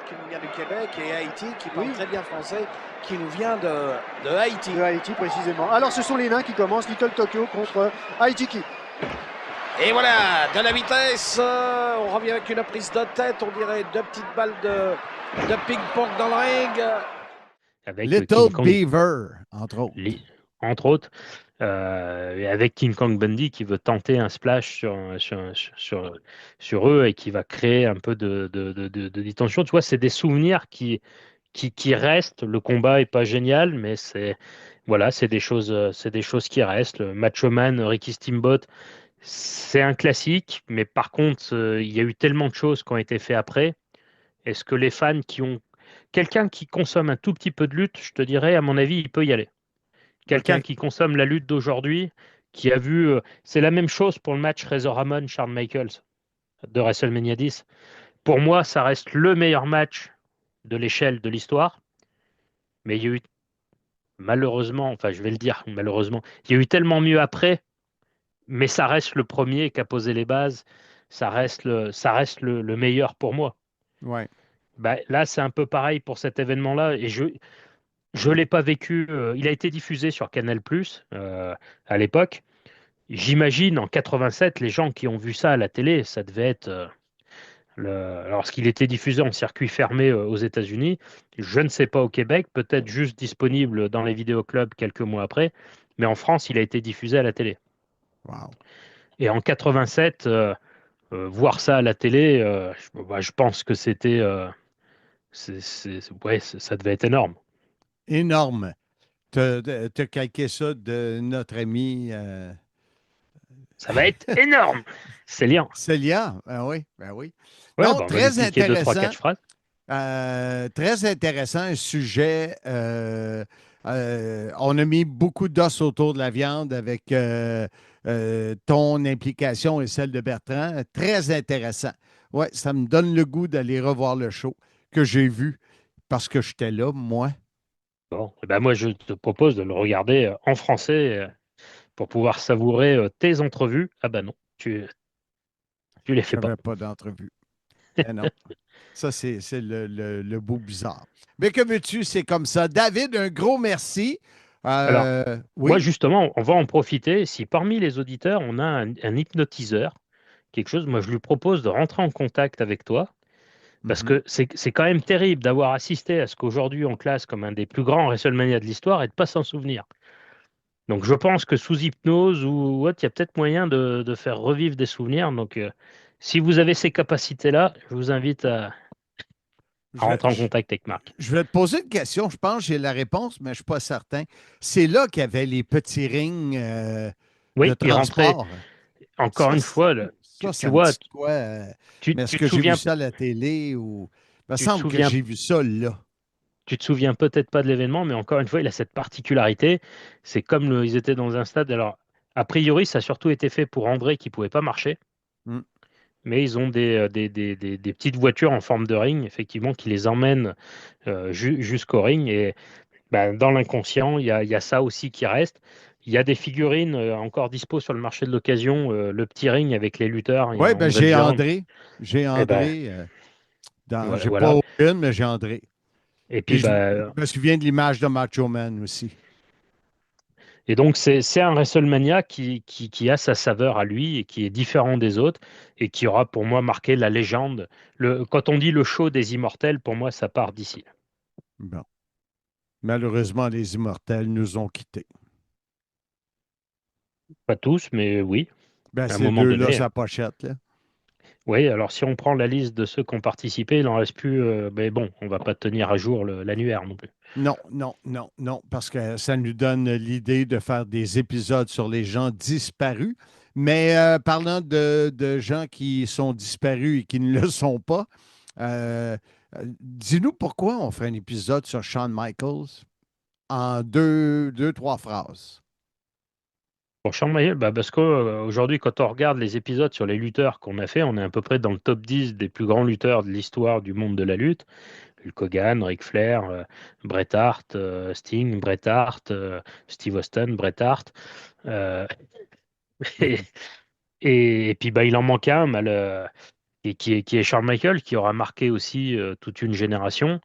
Qui nous vient du Québec et Haïti, qui parle très bien français, qui nous vient de Haïti. De Haïti, précisément. Alors, ce sont les nains qui commencent, Little Tokyo contre Haïti. Et voilà, de la vitesse, on revient avec une prise de tête, on dirait deux petites balles de ping-pong dans le ring. Avec Little Beaver, entre autres. Entre autres, avec King Kong Bundy qui veut tenter un splash sur eux et qui va créer un peu de détention. Tu vois, c'est des souvenirs qui restent. Le combat n'est pas génial, mais c'est des choses qui restent. Le Macho Man, Ricky Steamboat, c'est un classique, mais par contre, il y a eu tellement de choses qui ont été faites après. Est-ce que les fans quelqu'un qui consomme un tout petit peu de lutte, je te dirais, à mon avis, il peut y aller. Quelqu'un qui consomme la lutte d'aujourd'hui, qui a vu... c'est la même chose pour le match Razor Ramon-Shawn Michaels de WrestleMania 10. Pour moi, ça reste le meilleur match de l'échelle de l'histoire. Mais il y a eu, malheureusement, enfin je vais le dire, malheureusement, il y a eu tellement mieux après, mais ça reste le premier qui a posé les bases. Ça reste le meilleur pour moi. Ouais. Là, c'est un peu pareil pour cet événement-là. Et je ne l'ai pas vécu. Il a été diffusé sur Canal+, à l'époque. J'imagine, en 87, les gens qui ont vu ça à la télé, ça devait être... lorsqu'il était diffusé en circuit fermé aux États-Unis, je ne sais pas au Québec, peut-être juste disponible dans les vidéoclubs quelques mois après, mais en France, il a été diffusé à la télé. Wow. Et en 87, voir ça à la télé, je pense que c'était... ça devait être énorme. Énorme. Tu as calqué ça de notre ami... Ça va être énorme. Célia. Célia, oui. Ouais, non, très intéressant. 2, 3, 4 phrases. Très intéressant, un sujet. On a mis beaucoup d'os autour de la viande avec ton implication et celle de Bertrand. Très intéressant. Oui, ça me donne le goût d'aller revoir le show que j'ai vu parce que j'étais là, moi. Bon, moi, je te propose de le regarder en français pour pouvoir savourer tes entrevues. Ah non, tu les fais pas. Pas d'entrevue. Non. Ça, c'est le bout bizarre. Mais que veux-tu, c'est comme ça. David, un gros merci Alors, Oui. moi, justement, on va en profiter. Si parmi les auditeurs, on a un hypnotiseur, quelque chose, moi, je lui propose de rentrer en contact avec toi. Parce que c'est quand même terrible d'avoir assisté à ce qu'aujourd'hui on classe comme un des plus grands WrestleMania de l'histoire et de ne pas s'en souvenir. Donc je pense que sous hypnose ou autre, il y a peut-être moyen de faire revivre des souvenirs. Donc si vous avez ces capacités-là, je vous invite à rentrer en contact avec Marc. Je vais te poser une question. Je pense que j'ai la réponse, mais je ne suis pas certain. C'est là qu'il y avait les petits rings Oui, de il rentrait. transport. Encore une fois, tu vois, quoi? Mais est-ce tu que te j'ai vu souviens, ça à la télé ou. Il me tu te semble que souviens, j'ai vu ça là. tu te souviens peut-être pas de l'événement, mais encore une fois, il a cette particularité. C'est comme ils étaient dans un stade. Alors, a priori, ça a surtout été fait pour André qui ne pouvait pas marcher. Mm. Mais ils ont des petites voitures en forme de ring, effectivement, qui les emmènent jusqu'au ring. Et dans l'inconscient, il y a ça aussi qui reste. Il y a des figurines encore dispo sur le marché de l'occasion, le petit ring avec les lutteurs. Oui, en j'ai viande. André. J'ai Eh ben, André. J'ai voilà. pas aucune, mais j'ai André. Et puis, Je me souviens de l'image de Macho Man aussi. Et donc, c'est un WrestleMania qui a sa saveur à lui et qui est différent des autres et qui aura pour moi marqué la légende. Quand on dit le show des immortels, pour moi, ça part d'ici. Bon. Malheureusement, les immortels nous ont quittés. Pas tous, mais oui. À un Ces moment deux-là, donné. sa pochette. Là. Oui, alors si on prend la liste de ceux qui ont participé, il n'en reste plus. Mais bon, on ne va pas tenir à jour l'annuaire non plus. Non, parce que ça nous donne l'idée de faire des épisodes sur les gens disparus. Mais parlant de gens qui sont disparus et qui ne le sont pas, dis-nous pourquoi on ferait un épisode sur Shawn Michaels en deux, trois phrases. Pour Shawn Michaels, parce qu'aujourd'hui, quand on regarde les épisodes sur les lutteurs qu'on a fait, on est à peu près dans le top 10 des plus grands lutteurs de l'histoire du monde de la lutte. Hulk Hogan, Ric Flair, Bret Hart, Sting, Bret Hart, Steve Austin, Bret Hart. Et puis il en manque un, qui est Shawn Michaels, qui aura marqué aussi toute une génération.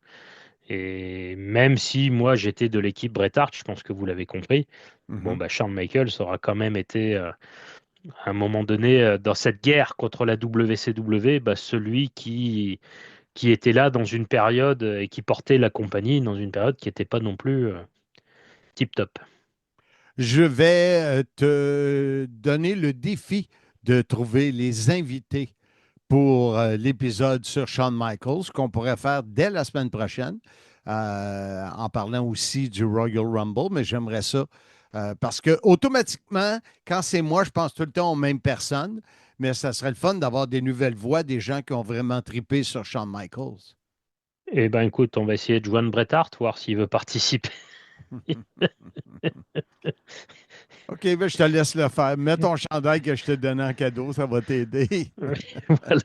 Et même si moi j'étais de l'équipe Bret Hart, je pense que vous l'avez compris, Shawn Michaels aura quand même été à un moment donné dans cette guerre contre la WCW, celui qui était là dans une période et qui portait la compagnie dans une période qui n'était pas non plus tip-top. Je vais te donner le défi de trouver les invités pour l'épisode sur Shawn Michaels qu'on pourrait faire dès la semaine prochaine, en parlant aussi du Royal Rumble, mais j'aimerais ça parce que automatiquement, quand c'est moi, je pense tout le temps aux mêmes personnes, mais ça serait le fun d'avoir des nouvelles voix, des gens qui ont vraiment trippé sur Shawn Michaels. Eh bien, écoute, on va essayer de joindre Bret Hart, voir s'il veut participer. OK, je te laisse le faire. Mets ton chandail que je t'ai donné en cadeau, ça va t'aider. Voilà.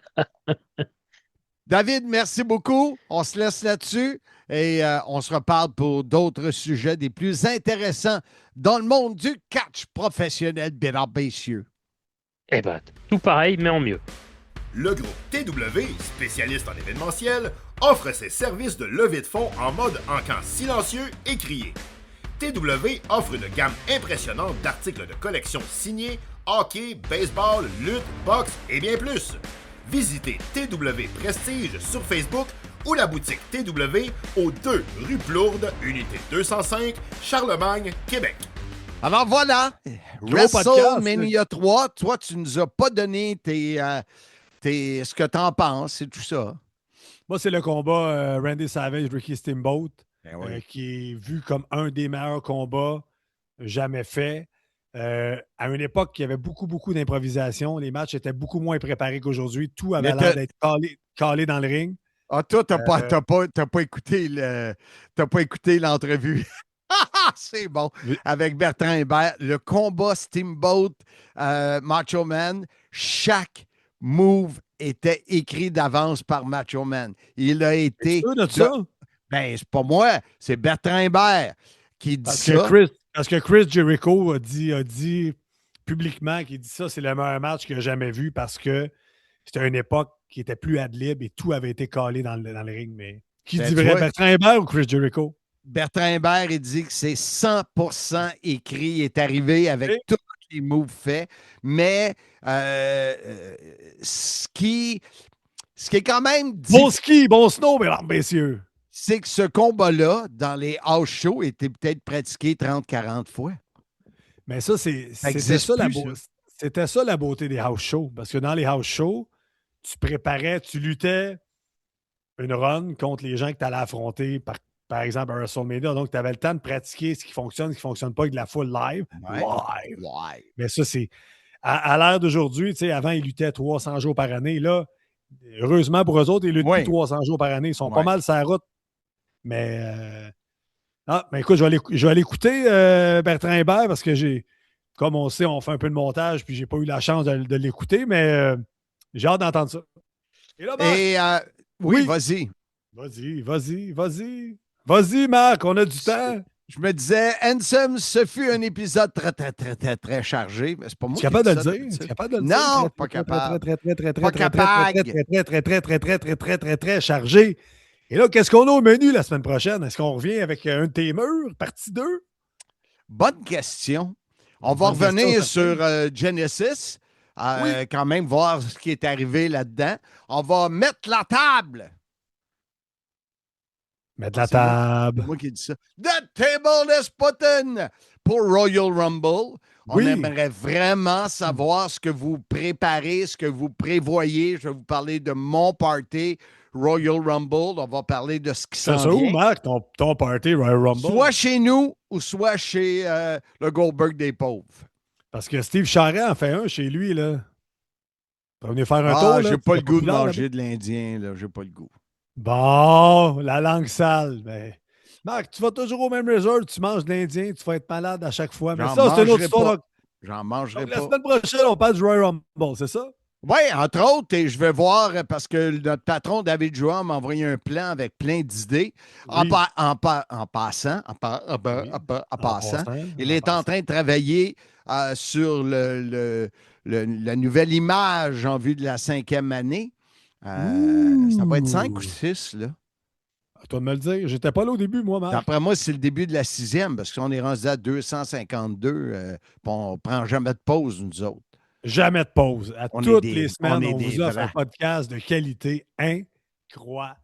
David, merci beaucoup. On se laisse là-dessus et on se reparle pour d'autres sujets des plus intéressants dans le monde du catch professionnel, mesdames et messieurs. Eh bien, tout pareil, mais en mieux. Le groupe TW, spécialiste en événementiel, offre ses services de levée de fonds en mode encan silencieux et crié. TW offre une gamme impressionnante d'articles de collection signés, hockey, baseball, lutte, boxe et bien plus. Visitez TW Prestige sur Facebook ou la boutique TW au 2 rue Plourde, unité 205, Charlemagne, Québec. Alors voilà, WrestleMania 3, toi tu nous as pas donné ce que tu en penses et tout ça. Moi, c'est le combat Randy Savage, Ricky Steamboat, qui est vu comme un des meilleurs combats jamais faits. À une époque, il y avait beaucoup d'improvisation. Les matchs étaient beaucoup moins préparés qu'aujourd'hui. Tout avait l'air d'être calé dans le ring. Ah, toi, tu n'as pas écouté l'entrevue. C'est bon. Avec Bertrand Hébert, le combat Steamboat Macho Man, chaque move était écrit d'avance par Macho Man. Il a été. C'est ça? Ben, c'est pas moi, c'est Bertrand Hébert qui dit ça. Parce que Chris Jericho a dit publiquement qu'il dit ça, c'est le meilleur match qu'il a jamais vu parce que c'était une époque qui était plus ad lib et tout avait été calé dans le ring. Mais qui dit vrai, Bertrand Hébert ou Chris Jericho? Bertrand Hébert, il dit que c'est 100% écrit. Il est arrivé avec tous les moves faits. Mais ce qui est quand même... Bon ski, bon snow, mesdames, messieurs. C'est que ce combat-là, dans les house shows, était peut-être pratiqué 30-40 fois. Mais ça, c'était ça la beauté des house shows. Parce que dans les house shows, tu préparais, tu luttais une run contre les gens que tu allais affronter, par exemple, à WrestleMania. Donc, tu avais le temps de pratiquer ce qui fonctionne, ce qui ne fonctionne pas avec de la full live. Ouais. Mais ça, c'est... À l'ère d'aujourd'hui, tu sais, avant, ils luttaient 300 jours par année. Là, heureusement pour eux autres, ils luttent plus 300 jours par année. Ils sont pas mal sur la route. Mais... mais écoute, je vais aller écouter Bertrand Hébert parce que comme on sait, on fait un peu de montage puis j'ai pas eu la chance de l'écouter, mais j'ai hâte d'entendre ça. Et là, Marc, oui, vas-y. Vas-y, Marc, on a du temps. Je me disais, Handsome, ce fut un épisode très, très, très, très, très chargé. Mais c'est pas moi qui capable de le dire. Tu es capable de le dire? Non, pas capable. Très chargé. Et là, qu'est-ce qu'on a au menu la semaine prochaine? Est-ce qu'on revient avec un de tes murs, partie 2? Bonne question. On va revenir sur Genesis, quand même, voir ce qui est arrivé là-dedans. On va mettre la table. Mettre la table. C'est moi qui dis ça. The table is putting pour Royal Rumble. On aimerait vraiment savoir ce que vous préparez, ce que vous prévoyez. Je vais vous parler de mon party Royal Rumble. On va parler de ce qui s'en vient. C'est ça où, Marc, ton party Royal Rumble? Soit chez nous ou soit chez le Goldberg des pauvres. Parce que Steve Charret en fait un chez lui, là. On va venir faire un tour, là. J'ai pas le goût de manger de l'Indien, là. J'ai pas le goût. Bon, la langue sale. Mais... Marc, tu vas toujours au même resort, tu manges de l'Indien, tu vas être malade à chaque fois. Mais ça, c'est une autre histoire. J'en mangerai pas. La semaine prochaine, on parle du Royal Rumble, c'est ça? Oui, entre autres, et je vais voir, parce que notre patron David Joua m'a envoyé un plan avec plein d'idées. En passant, il est en train de travailler sur la nouvelle image en vue de la 5e année. Ça va être 5 ou 6, là. À toi de me le dire. J'étais pas là au début, moi, Marc. D'après moi, c'est le début de la 6e, parce qu'on est rendu à 252, on ne prend jamais de pause, nous autres. Jamais de pause. Toutes les semaines, on vous offre un podcast de qualité incroyable.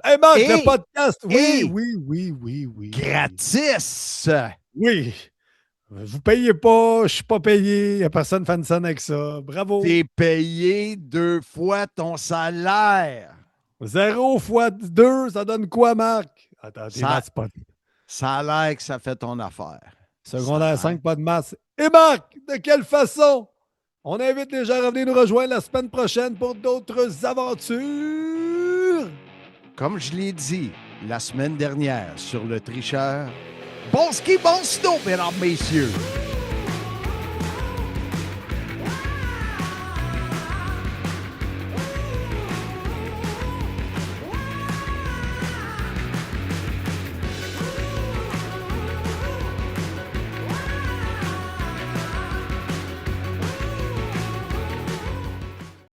Hey, Marc, le podcast! Oui. Gratis! Oui. Vous payez pas, je suis pas payé, il n'y a personne qui fait une scène avec ça. Bravo. T'es payé 2 fois ton salaire. 0 fois 2, ça donne quoi, Marc? Attends, ça a l'air que ça fait ton affaire. Secondaire 5, pas de masse. Et Marc, de quelle façon? On invite les gens à revenir nous rejoindre la semaine prochaine pour d'autres aventures. Comme je l'ai dit la semaine dernière sur le tricheur, bon ski, bon snow, mesdames, messieurs.